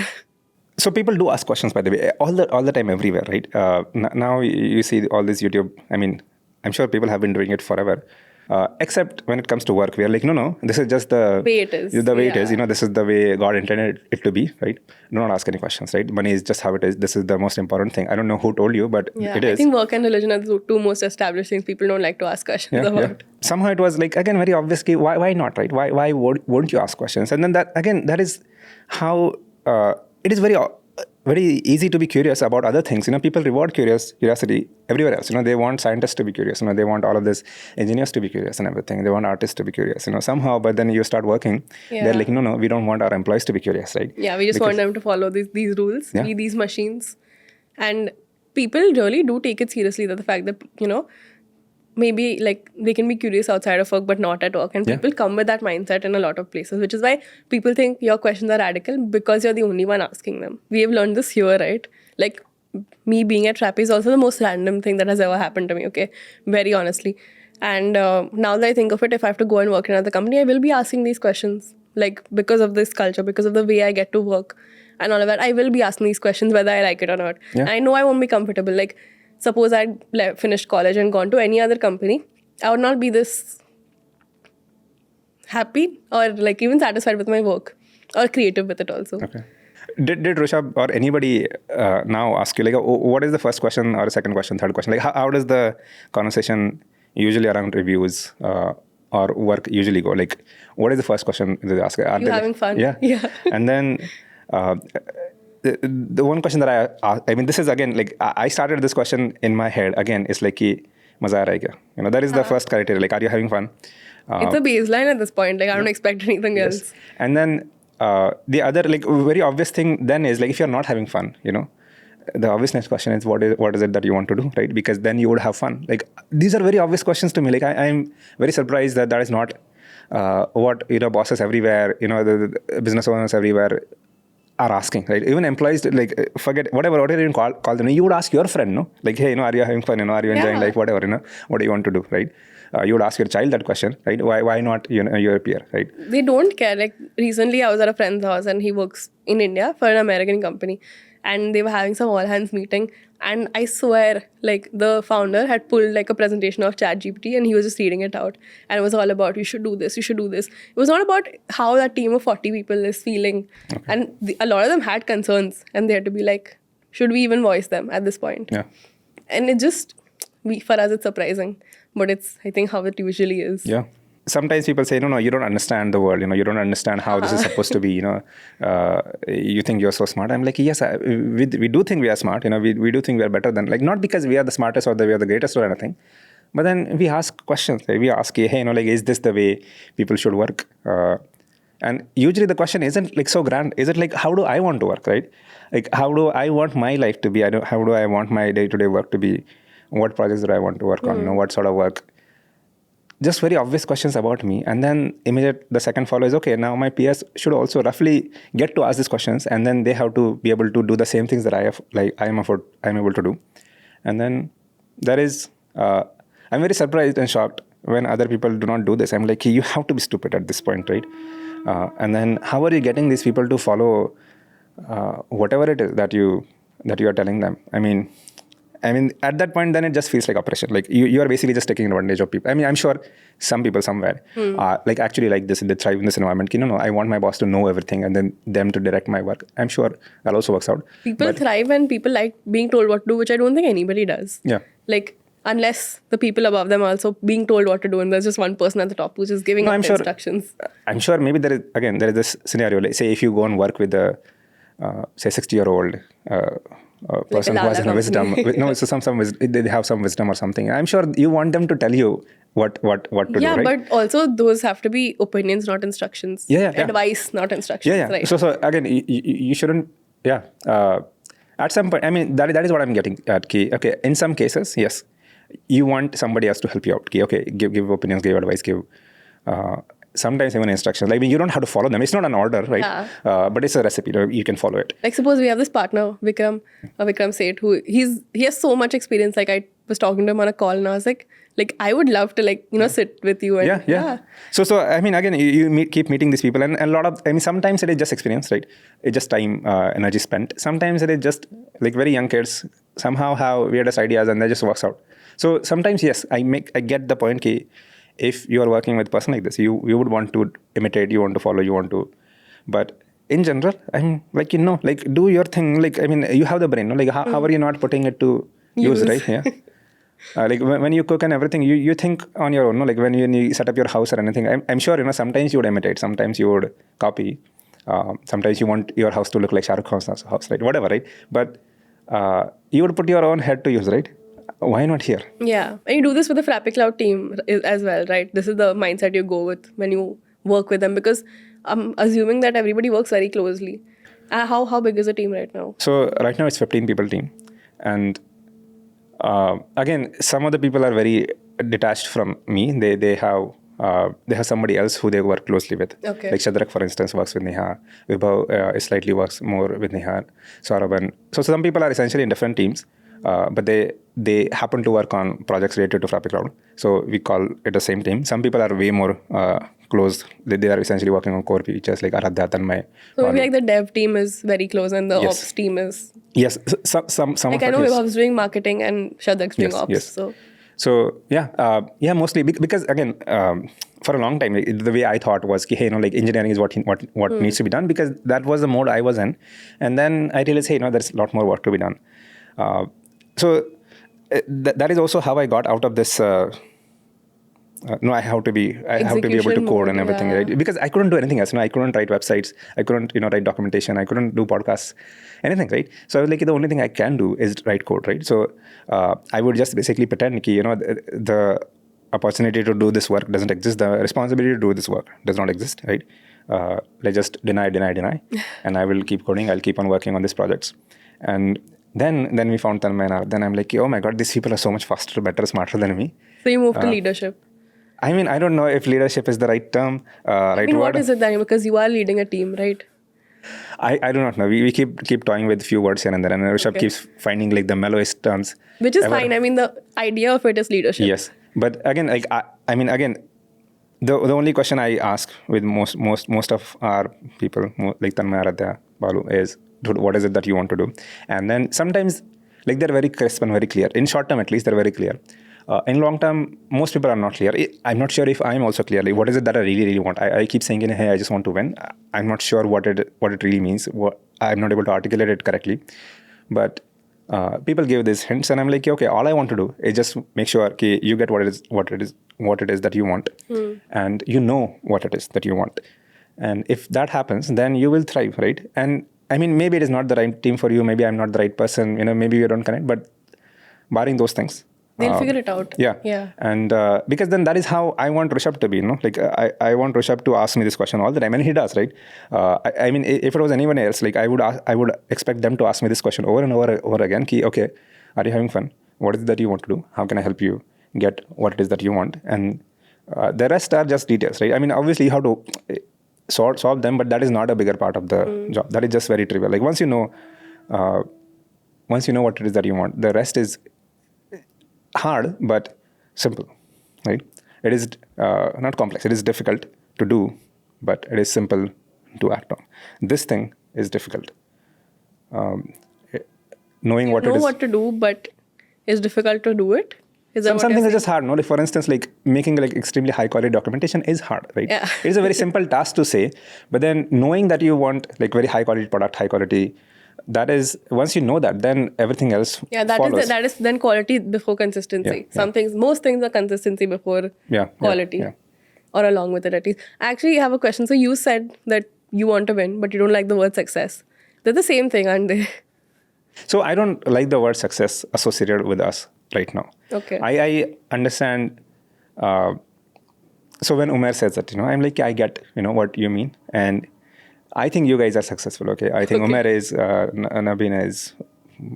So people do ask questions, by the way, all the time, everywhere, right? Now you see all this YouTube. I mean, I'm sure people have been doing it forever. Except when it comes to work, we are like, no, this is just the way it is. The way it is, this is the way God intended it to be, right? Do not ask any questions, right? Money is just how it is. This is the most important thing. I don't know who told you, but it is. I think work and religion are the 2 most established things people don't like to ask questions about. Yeah. Somehow it was like, again, very obvious, why not, right? Why won't you ask questions? And then that is how it is very easy to be curious about other things. People reward curiosity everywhere else. They want scientists to be curious. They want all of this engineers to be curious and everything. They want artists to be curious. Somehow, but then you start working. Yeah. They're like, no, we don't want our employees to be curious, right? Yeah, we just want them to follow these rules, be these machines. And people really do take it seriously, that the fact that, maybe like they can be curious outside of work but not at work, and people come with that mindset in a lot of places, which is why people think your questions are radical because you're the only one asking them. We have learned this here, right? Like, me being at Frappe is also the most random thing that has ever happened to me, okay, very honestly. And now that I think of it, if I have to go and work in another company, I will be asking these questions, like, because of this culture, because of the way I get to work and all of that. I will be asking these questions whether I like it or not. And I know I won't be comfortable. Like, suppose I'd finished college and gone to any other company, I would not be this happy or like even satisfied with my work or creative with it also. Okay. Did Rishabh or anybody now ask you, like, what is the first question or second question, third question? Like, how does the conversation usually around reviews or work usually go? Like, what is the first question they ask? Are You they having fun? Yeah. Yeah. And then the one question that I mean, this is again, like, I started this question in my head again. It's like, ki, maza aa raha hai kya? You know, that is the first criteria. Like, are you having fun? It's a baseline at this point. Like, I don't expect anything else. And then the other, like, very obvious thing then is, like, if you're not having fun, you know, the obvious next question is what is it that you want to do, right? Because then you would have fun. Like, these are very obvious questions to me. Like, I'm very surprised that is not what, you know, bosses everywhere, you know, the business owners everywhere are asking, right? Even employees, like, forget whatever you even call them. You would ask your friend, no? Like, hey, you know, are you having fun? You know, are you enjoying life? Whatever, you know, what do you want to do, right? You would ask your child that question, right? Why not, you know, your peer, right? They don't care. Like, recently I was at a friend's house and he works in India for an American company, and they were having some all hands meeting, and I swear, like, the founder had pulled like a presentation of ChatGPT and he was just reading it out, and it was all about, you should do this, you should do this. It was not about how that team of 40 people is feeling. And a lot of them had concerns, and they had to be like, should we even voice them at this point? Yeah. And it just, for us, it's surprising, but it's, I think, how it usually is. Yeah. Sometimes people say, no, you don't understand the world. You know, you don't understand how this is supposed to be. You know, you think you're so smart. I'm like, yes, we do think we are smart. You know, we do think we are better than, like, not because we are the smartest or we are the greatest or anything, but then we ask questions. Right? We ask, hey, you know, like, is this the way people should work? And usually the question isn't like so grand. Is it like, how do I want to work, right? Like, how do I want my life to be? How do I want my day-to-day work to be? What projects do I want to work on? You know, what sort of work? Just very obvious questions about me. And then the second follow is, okay, now my peers should also roughly get to ask these questions, and then they have to be able to do the same things that I'm able to do. And then there is, I'm very surprised and shocked when other people do not do this. I'm like, you have to be stupid at this point, right? And then how are you getting these people to follow whatever it is that you are telling them? I mean, at that point, then it just feels like oppression. Like, you are basically just taking advantage of people. I mean, I'm sure some people somewhere like actually like this, they thrive in this environment. You know, I want my boss to know everything and then them to direct my work. I'm sure that also works out. People thrive and people like being told what to do, which I don't think anybody does. Yeah. Like, unless the people above them are also being told what to do, and there's just one person at the top who's just giving instructions. I'm sure maybe there is this scenario. Like, say if you go and work with a say 60-year-old person who has wisdom. They have some wisdom or something. I'm sure you want them to tell you what to do, right? Yeah, but also those have to be opinions, not instructions. Advice, not instructions. Right? So again, you shouldn't. Yeah. At some point, I mean, that is what I'm getting at. Okay, in some cases, yes, you want somebody else to help you out. Okay, give opinions, give advice, give. Sometimes even instructions. Like, I mean, you don't have to follow them. It's not an order, right? Yeah. But it's a recipe. You can follow it. Like, suppose we have this partner, Vikram Seth, who he has so much experience. Like, I was talking to him on a call, and I was like I would love to sit with you. And, yeah. So I mean, again, you keep meeting these people, and a lot of, I mean, sometimes it is just experience, right? It's just time, energy spent. Sometimes it is just like very young kids somehow have weirdest ideas, and that just works out. So sometimes, yes, I get the point. If you are working with a person like this, you would want to imitate, you want to follow, but in general, I'm like, like, do your thing. Like, I mean, you have the brain, no? Like, how are you not putting it to use, right? Yeah. Like, when you cook and everything, you think on your own, no? Like, when you set up your house or anything, I'm sure, sometimes you would imitate, sometimes you would copy, sometimes you want your house to look like Shah Rukh Khan's house, right? Whatever, right? But you would put your own head to use, right? Why not here? Yeah. And you do this with the Frappe Cloud team as well, right? This is the mindset you go with when you work with them, because I'm assuming that everybody works very closely. How big is the team right now? So right now it's 15 people team. And again, some of the people are very detached from me. They have somebody else who they work closely with. Okay. Like Shadrak, for instance, works with Neha. Vibhav slightly works more with Neha. Saurabh. So some people are essentially in different teams. But they happen to work on projects related to Frappe Cloud. So we call it the same team. Some people are way more close. They are essentially working on core features like Aradhya, Tanmay. So maybe like the dev team is very close and the ops team is... Yes, some like, I know Vibhav's doing marketing and Shadak's doing ops. Yes. So mostly because again, for a long time, the way I thought was, hey, like, engineering is what needs to be done, because that was the mode I was in. And then I realized, hey, there's a lot more work to be done. So that is also how I got out of this No, I have to be able to Execution code mode, and everything, yeah. right? Because I couldn't do anything else. I couldn't write websites. I couldn't, write documentation. I couldn't do podcasts, anything, right? So I was like, the only thing I can do is write code, right? So I would just basically pretend that, the opportunity to do this work doesn't exist. The responsibility to do this work does not exist, right? Let's just deny, and I will keep coding. I'll keep on working on these projects. And then we found Tanmay. Then I'm like, oh my God, these people are so much faster, better, smarter than me. So you moved to leadership. I mean, I don't know if leadership is the right term, right word. What is it then? Because you are leading a team, right? I do not know. We keep toying with few words here and there, and Rishabh keeps finding like the mellowest terms. Which is fine. I mean, the idea of it is leadership. Yes, but again, like the only question I ask with most of our people, like Tanmay, Aditya, Balu, is what is it that you want to do? And then sometimes like they're very crisp and very clear. In short term, at least, they're very clear. In long term, most people are not clear. I'm not sure if I'm also clear. Like, what is it that I really want? I keep saying, hey, I just want to win. I'm not sure what it really means. I'm not able to articulate it correctly. But people give these hints, and I'm like, okay, all I want to do is just make sure you get what it is that you want, and you know what it is that you want. And if that happens, then you will thrive, right? And I mean, maybe it is not the right team for you. Maybe I'm not the right person. Maybe you don't connect. But barring those things, they'll figure it out. Yeah. And because then that is how I want Rishabh to be, Like I want Rishabh to ask me this question all the time, and he does, right? I mean, if it was anyone else, like I would expect them to ask me this question over and over again. Okay, are you having fun? What is it that you want to do? How can I help you get what it is that you want? And the rest are just details, right? I mean, obviously you have to solve them, but that is not a bigger part of the job. That is just very trivial. Like once you know what it is that you want, the rest is hard but simple, right? It is not complex. It is difficult to do, but it is simple to act on. This thing is difficult. Knowing what it is. What to do, but it's difficult to do it. Is that Some things are just hard, no? Like for instance, like making like extremely high quality documentation is hard, right? Yeah. It is a very simple task to say, but then knowing that you want like very high quality product, high quality, that is, once you know that, then everything else follows. That is then quality before consistency. Most things are consistency before quality. Or along with it at least. I actually have a question. So you said that you want to win, but you don't like the word success. They're the same thing, aren't they? So I don't like the word success associated with us right now. Okay. I understand. So when Umair says that, I'm like, I get, what you mean. And I think you guys are successful, okay? I think Umair is, Nabeen is,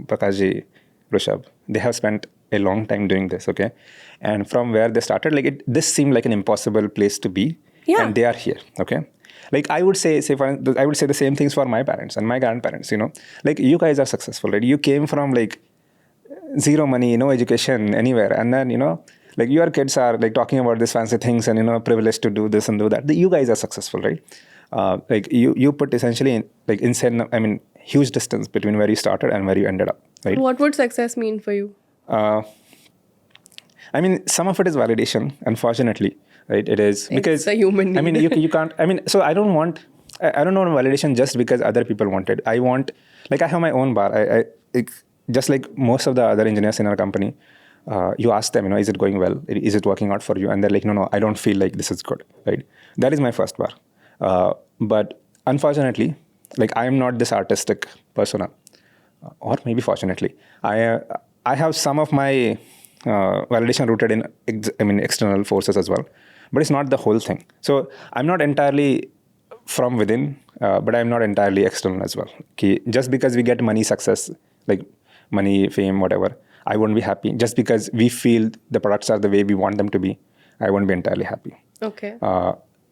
Prakashji, Rishabh. They have spent a long time doing this, okay? And from where they started, like this seemed like an impossible place to be. Yeah. And they are here, okay? Like I would say the same things for my parents and my grandparents, Like you guys are successful, right? You came from like zero money, no education anywhere. And then, like your kids are like talking about these fancy things and, privileged to do this and do that. You guys are successful, right? Like you put essentially huge distance between where you started and where you ended up, right? What would success mean for you? Some of it is validation, unfortunately, right? It is because it's a human need. You can't. So I don't want validation just because other people want it. I want, like, I have my own bar. I just like most of the other engineers in our company. You ask them, is it going well? Is it working out for you? And they're like, no, I don't feel like this is good, right? That is my first bar. But unfortunately, like I am not this artistic persona, or maybe fortunately, I have some of my validation rooted in external forces as well, but it's not the whole thing. So I'm not entirely from within, but I'm not entirely external as well. Okay? Just because we get money, success, like money, fame, whatever, I won't be happy. Just because we feel the products are the way we want them to be, I won't be entirely happy. Okay.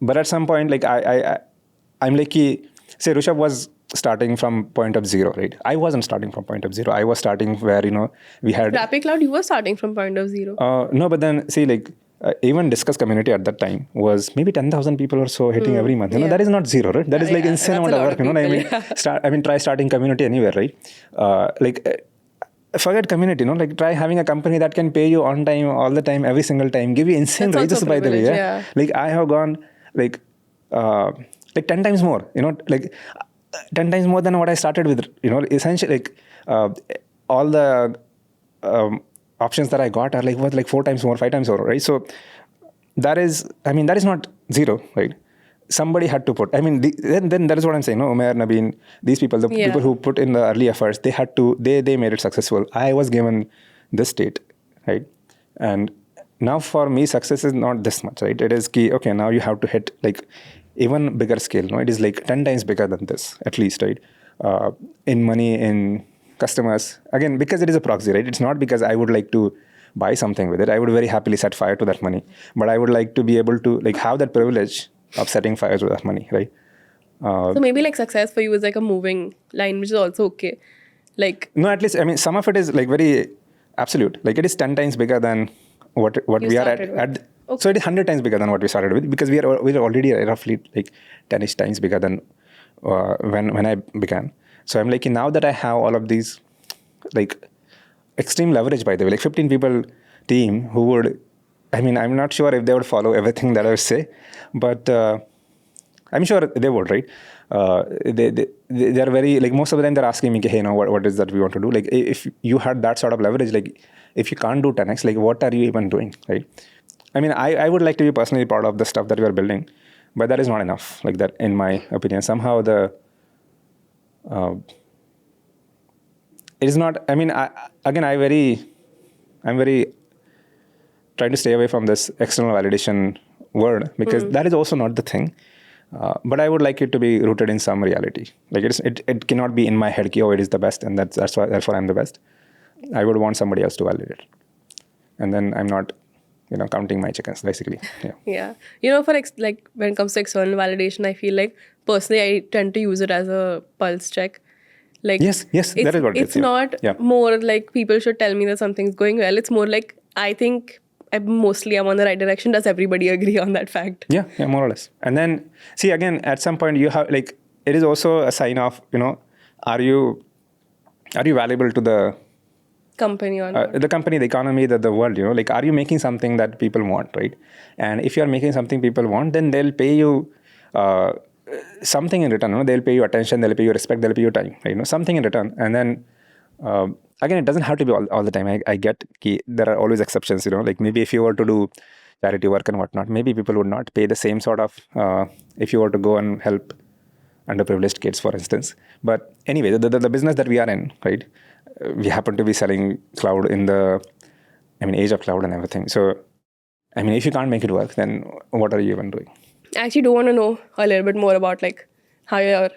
But at some point, like I'm like, say Rishabh was starting from point of zero, right? I wasn't starting from point of zero. I was starting where, we had... Frappe Cloud, you were starting from point of zero. No, but then, see, like, even Discuss community at that time was maybe 10,000 people or so hitting every month. That is not zero, right? That is like insane amount of work, try starting community anywhere, right? Forget community, like try having a company that can pay you on time, all the time, every single time, give you insane raises, by the way. Yeah? Like I have gone like 10 times more, like 10 times more than what I started with, essentially like all the options that I got are like worth like 4 times more, 5 times more, right? So that is not zero, right? Somebody had to put. Then that is what I'm saying. No, Umair, Nabeen, these people, the people who put in the early efforts, they made it successful. I was given this state, right? And now for me, success is not this much, right? It is key. Okay, now you have to hit like even bigger scale. No, it is like 10 times bigger than this, at least, right? In money, in customers, again, because it is a proxy, right? It's not because I would like to buy something with it. I would very happily set fire to that money, but I would like to be able to like have that privilege of setting fires with that money, right? So maybe like success for you is like a moving line, which is also okay. Like No, at least some of it is like very absolute. Like it is 10 times bigger than what we are started at. with. So it is 100 times bigger than what we started with, because we're already roughly like 10ish times bigger than when I began. So I'm like, now that I have all of these like extreme leverage, by the way, like 15 people team who would, I'm not sure if they would follow everything that I would say, but I'm sure they would, right? They're very, like, most of the time they're asking me, hey, what is that we want to do? Like, if you had that sort of leverage, like, if you can't do 10x, like, what are you even doing, right? I would like to be personally proud of the stuff that we are building, but that is not enough, like that, in my opinion. Somehow it is not, I'm very trying to stay away from this external validation word, because that is also not the thing. But I would like it to be rooted in some reality. Like it cannot be in my head, oh, it is the best, and that's why, therefore I'm the best. I would want somebody else to validate it. And then I'm not, counting my chickens, basically. Yeah. Yeah. For like when it comes to external validation, I feel like personally I tend to use it as a pulse check. Like Yes, that is what it is. It's not more like people should tell me that something's going well. It's more like I think I'm on the right direction. Does everybody agree on that fact? Yeah, more or less. And then see, again, at some point you have, like, it is also a sign of, are you valuable to the company or not? The company, the economy, the world, like, are you making something that people want, right? And if you're making something people want, then they'll pay you something in return. They'll pay you attention, they'll pay you respect, they'll pay you time, right? Something in return. And then again, it doesn't have to be all the time. I get there are always exceptions, like maybe if you were to do charity work and whatnot, maybe people would not pay the same sort of, if you were to go and help underprivileged kids, for instance. But anyway, the business that we are in, right? We happen to be selling cloud in the, age of cloud and everything. So, if you can't make it work, then what are you even doing? I actually do want to know a little bit more about like how you're,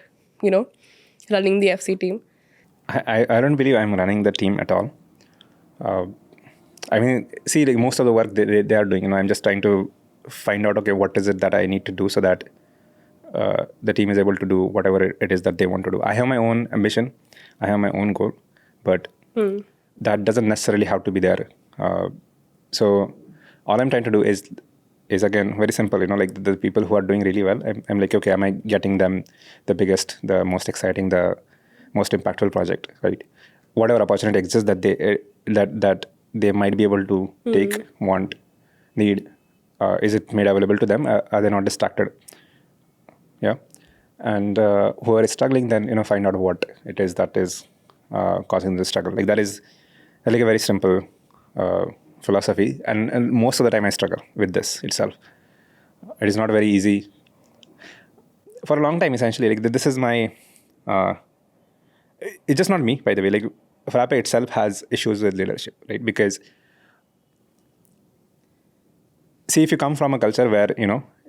running the FC team. I don't believe I'm running the team at all. See, like most of the work they are doing, I'm just trying to find out, okay, what is it that I need to do so that the team is able to do whatever it is that they want to do. I have my own ambition. I have my own goal, but that doesn't necessarily have to be there. So all I'm trying to do is again, very simple, like the people who are doing really well, I'm like, okay, am I getting them the biggest, the most exciting, the most impactful project, right? Whatever opportunity exists that they might be able to take, want, need, is it made available to them? Are they not distracted? Yeah. And who are struggling, then find out what it is that is causing the struggle. Like that is like a very simple philosophy, and most of the time I struggle with this itself. It is not very easy. For a long time, essentially, like this is my. It's just not me, by the way. Like Frappe itself has issues with leadership, right? Because see, if you come from a culture where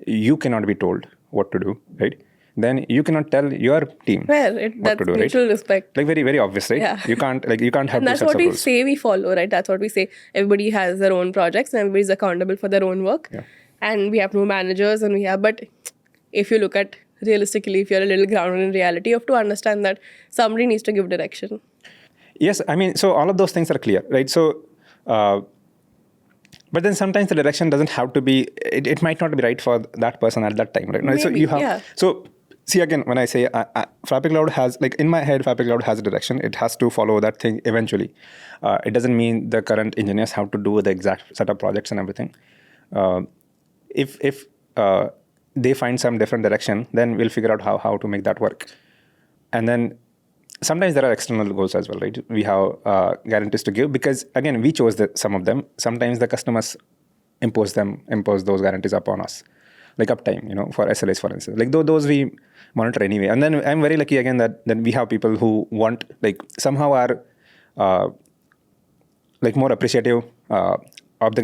you cannot be told what to do, right? Then you cannot tell your team what to do, mutual right? respect. Like very, very obvious, right? Yeah. You can't have and two that's sets what of we rules. say we follow, right? That's what we say. Everybody has their own projects and everybody's accountable for their own work. Yeah. And we have no managers but if you look at realistically, if you're a little grounded in reality, you have to understand that somebody needs to give direction. Yes, so all of those things are clear, right? So, but then sometimes the direction doesn't have to be, it might not be right for that person at that time, right? Maybe, so you have, yeah. So see, again, when I say Frappe Cloud has, like in my head, Frappe Cloud has a direction. It has to follow that thing eventually. It doesn't mean the current engineers have to do the exact set of projects and everything. If they find some different direction, then we'll figure out how to make that work. And then sometimes there are external goals as well, right? We have guarantees to give because, again, we chose some of them. Sometimes the customers impose those guarantees upon us, like uptime, for SLAs, for instance. Like those we monitor anyway. And then I'm very lucky again that then we have people who want, like, somehow are like more appreciative of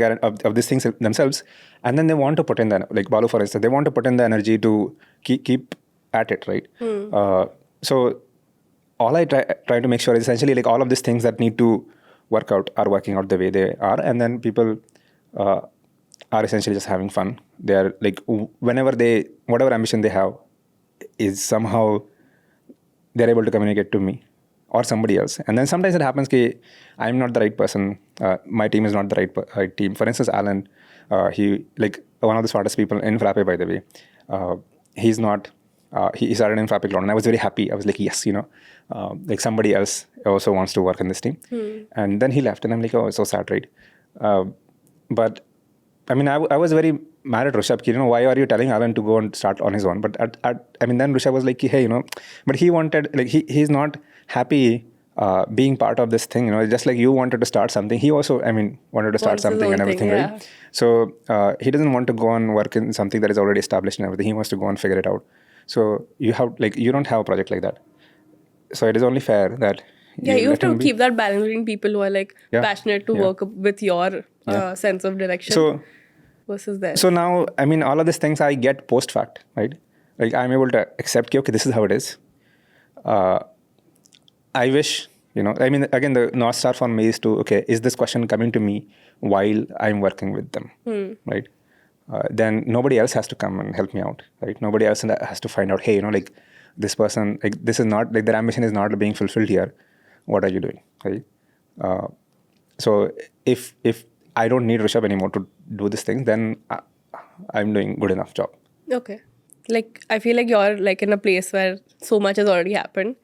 these things themselves, and then they want to put in the, like Balu, for instance, they want to put in the energy to keep at it, right? So all I try to make sure is essentially like all of these things that need to work out are working out the way they are, and then people are essentially just having fun. They are like, whatever ambition they have is somehow they're able to communicate to me or somebody else. And then sometimes it happens that I'm not the right person. My team is not the right team. For instance, Alan, he, like, one of the smartest people in Frappe, by the way. He's not. He started in Frappe Cloud, and I was very happy. I was like, yes, like somebody else also wants to work in this team. And then he left, and I'm like, oh, it's so sad, right? But I mean, I was very mad at Rishabh. Why are you telling Alan to go and start on his own? But then Rishabh was like, hey, but he wanted, like, he's not happy being part of this thing. Just like you wanted to start something, he also, wanted to start something and everything, thing, right? So he doesn't want to go and work in something that is already established and everything. He wants to go and figure it out. So you don't have a project like that. So it is only fair that you have to keep that balance between people who are like passionate to work with your sense of direction. So versus that. So now, all of these things I get post fact, right? Like I'm able to accept, okay, this is how it is. I wish, again, the North Star for me is to, okay, is this question coming to me while I'm working with them, right? Then nobody else has to come and help me out, right? Nobody else has to find out, hey, like this person, like this is not, like their ambition is not being fulfilled here. What are you doing, right? So if I don't need Rishabh anymore to do this thing, then I'm doing good enough job. Okay. Like, I feel like you're like in a place where so much has already happened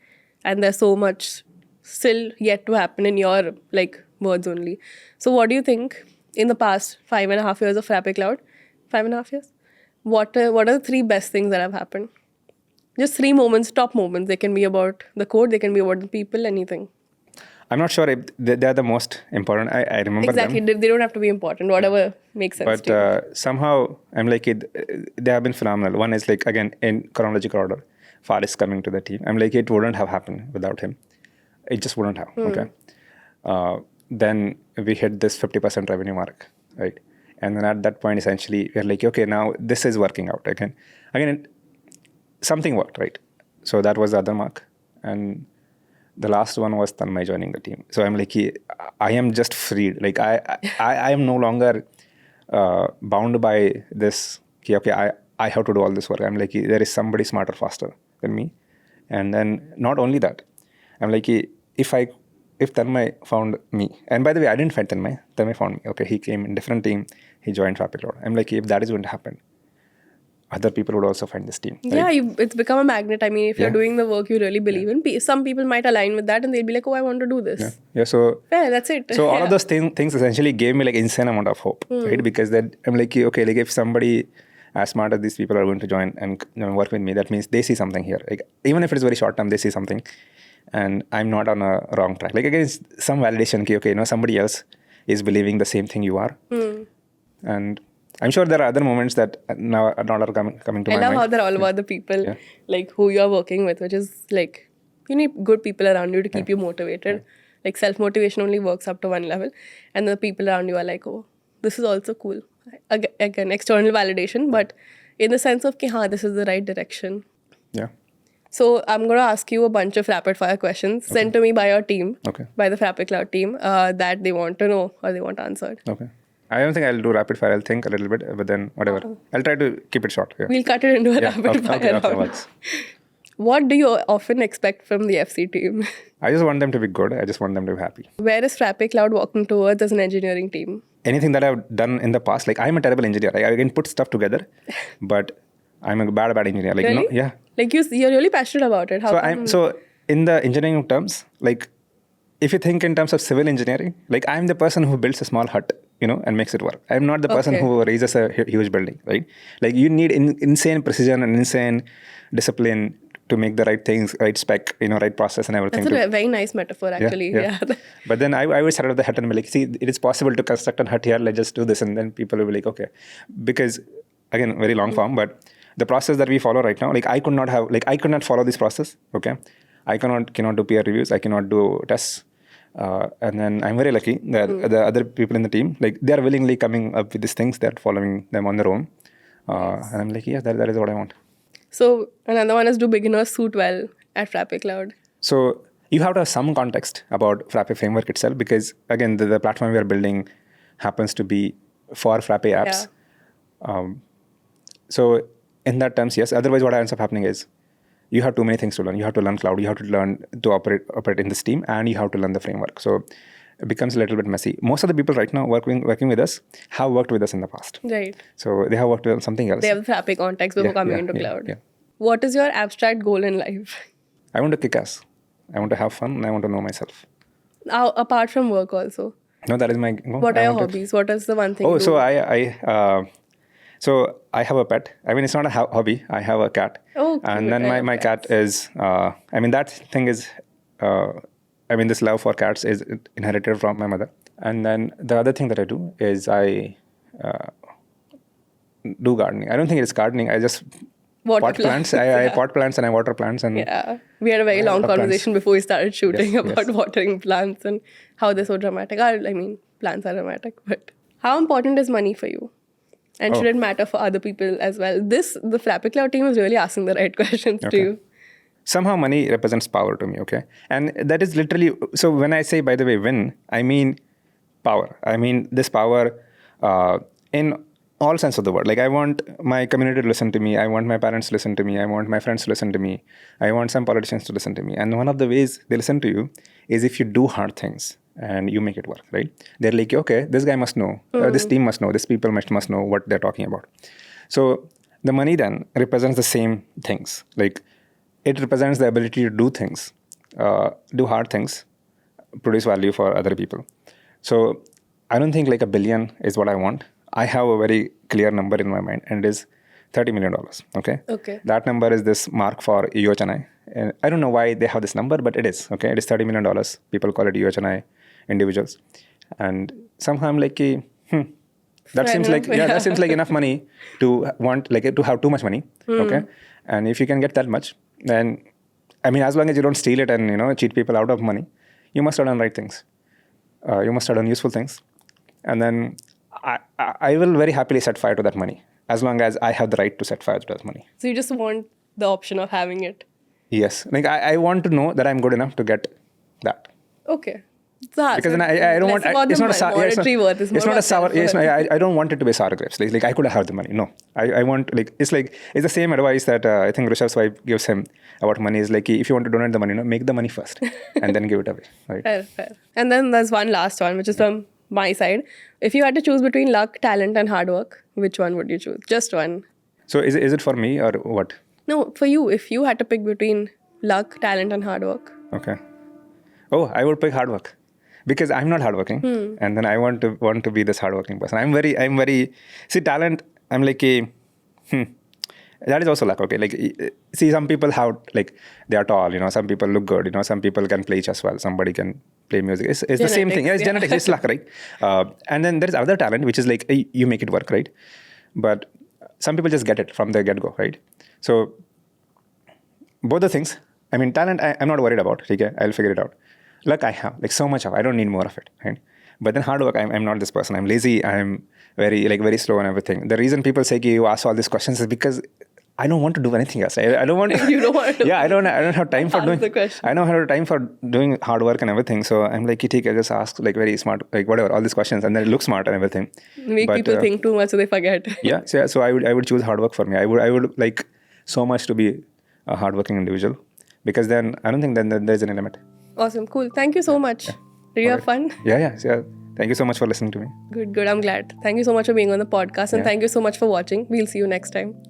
and there's so much still yet to happen in your like words only. So what do you think in the past 5.5 years of Frappe Cloud, 5.5 years, what are the 3 best things that have happened? Just 3 moments, top moments. They can be about the code, they can be about the people, anything. I'm not sure if they're the most important. I remember exactly. them. They don't have to be important. Whatever makes sense. But somehow I'm like, they have been phenomenal. One is like, again, in chronological order, Faris coming to the team. I'm like, it wouldn't have happened without him. It just wouldn't have. Okay. Then we hit this 50% revenue mark, right? And then at that point, essentially, we're like, okay, now this is working out again. Something worked, right? So that was the other mark. And the last one was Tanmay joining the team. So I'm like, I am just freed. Like I am no longer bound by this. Okay, I have to do all this work. I'm like, there is somebody smarter, faster than me. And then not only that, I'm like, if Tanmay found me, and by the way, I didn't find Tanmay. Tanmay found me. Okay, he came in different team. He joined Frappe Cloud. I'm like, if that is going to happen, other people would also find this team. Right? Yeah, it's become a magnet. I mean, if you're doing the work you really believe in, some people might align with that and they'll be like, oh, I want to do this. Yeah. So that's it. So all of those things essentially gave me like insane amount of hope, right? Because then I'm like, okay, like if somebody as smart as these people are going to join and work with me, that means they see something here. Like even if it's very short term, they see something, and I'm not on a wrong track. Like again, it's some validation. Okay, somebody else is believing the same thing you are, and I'm sure there are other moments that now are not coming to my mind. I love how they're all about the people, like who you're working with, which is like, you need good people around you to keep you motivated. Like self-motivation only works up to one level. And the people around you are like, oh, this is also cool. Again, external validation, but in the sense of, this is the right direction. Yeah. So I'm going to ask you a bunch of rapid fire questions sent to me by your team, by the Frappe Cloud team, that they want to know or they want answered. Okay. I don't think I'll do rapid fire. I'll think a little bit, but then whatever. I'll try to keep it short. Yeah. We'll cut it into a rapid fire round. What do you often expect from the FC team? I just want them to be good. I just want them to be happy. Where is Frappe Cloud walking towards as an engineering team? Anything that I've done in the past, like I'm a terrible engineer. I can put stuff together, but I'm a bad engineer. Like really? Yeah. Like you're really passionate about it. So in the engineering terms, like if you think in terms of civil engineering, like I'm the person who builds a small hut, and makes it work. I'm not the person who raises a huge building, right? Like you need insane precision and insane discipline to make the right things, right spec, right process and everything. That's a very nice metaphor, actually. Yeah. But then I would start at the hut and be like, see, it is possible to construct a hut here. Let's just do this, and then people will be like, okay, because again, very long form, but the process that we follow right now, like I could not follow this process. Okay, I cannot do peer reviews. I cannot do tests. And then I'm very lucky that the other people in the team, like they are willingly coming up with these things. They're following them on their own. And I'm like, yeah, that is what I want. So another one is, do beginners suit well at Frappe Cloud? So you have to have some context about Frappe framework itself, because again, the platform we are building happens to be for Frappe apps. Yeah. So in that terms, yes. Otherwise, what ends up happening is you have too many things to learn. You have to learn cloud. You have to learn to operate in this team, and you have to learn the framework. So it becomes a little bit messy. Most of the people right now working with us have worked with us in the past. Right. So they have worked with something else. They have the Frappe context before coming into cloud. Yeah. What is your abstract goal in life? I want to kick ass. I want to have fun, and I want to know myself. Apart from work also? No, that is my goal. What are your hobbies? What is the one thing you do? So I have a pet. I mean, it's not a hobby. I have a cat. Oh, and then my cat is, that thing is, this love for cats is inherited from my mother. And then the other thing that I do is I do gardening. I don't think it's gardening. I just pot plants. I pot plants and I water plants. And yeah, we had a very long conversation before we started shooting about watering plants and how they're so dramatic. Plants are dramatic, but how important is money for you? And should it matter for other people as well? The Frappe Cloud team is really asking the right questions to you. Somehow money represents power to me, okay? And that is literally, so when I say, by the way, win, I mean power. I mean this power in all sense of the word. Like I want my community to listen to me. I want my parents to listen to me. I want my friends to listen to me. I want some politicians to listen to me. And one of the ways they listen to you is if you do hard things and you make it work, right? They're like, okay, this guy must know, this team must know, this people must know what they're talking about. So the money then represents the same things. Like it represents the ability to do things, do hard things, produce value for other people. So I don't think like $1 billion is what I want. I have a very clear number in my mind, and it is $30 million. Okay. That number is this mark for UHNI. And I don't know why they have this number, but it is. Okay. It is $30 million. People call it UHNI individuals. And somehow I'm like, that seems like enough money to want, like to have too much money. Okay. And if you can get that much, then, as long as you don't steal it and, cheat people out of money, you must have done right things. You must have done useful things. And then I will very happily set fire to that money, as long as I have the right to set fire to that money. So you just want the option of having it? Yes. Like I want to know that I'm good enough to get that. Okay. Because then I don't want, it's not a sour, it's not a sour, I don't want it to be sour grapes. Like I could have the money. No, I want, it's the same advice that I think Rishabh's wife gives him about money is like, if you want to donate the money, make the money first and then give it away. Right? Fair. And then there's one last one, which is from my side. If you had to choose between luck, talent and hard work, which one would you choose? Just one. So is it for me or what? No, for you. If you had to pick between luck, talent and hard work. Okay. Oh, I would pick hard work. Because I'm not hardworking, and then I want to be this hardworking person. I'm very. See, talent. I'm like that is also luck. Okay, like see, some people have like they are tall. Some people look good. Some people can play chess well. Somebody can play music. It's the same thing. Yeah, it's genetics. It's luck, right? And then there is other talent, which is like you make it work, right? But some people just get it from the get go, right? So both the things. Talent. I'm not worried about. Okay, I'll figure it out. Luck I have, like so much of, I don't need more of it, right? But then hard work, I'm not this person. I'm lazy. I'm very slow and everything. The reason people say you ask all these questions is because I don't want to do anything else. I don't want to. You don't want to. Yeah, I don't have time for doing. I don't have time for doing hard work and everything. So I'm like, I just ask like very smart, like whatever, all these questions, and then it looks smart and everything. Make people think too much so they forget. Yeah. So I would choose hard work for me. I would like so much to be a hardworking individual, because then I don't think then there's any limit. Awesome. Cool. Thank you so much. Did you have fun? Yeah. Thank you so much for listening to me. Good. I'm glad. Thank you so much for being on the podcast, and thank you so much for watching. We'll see you next time.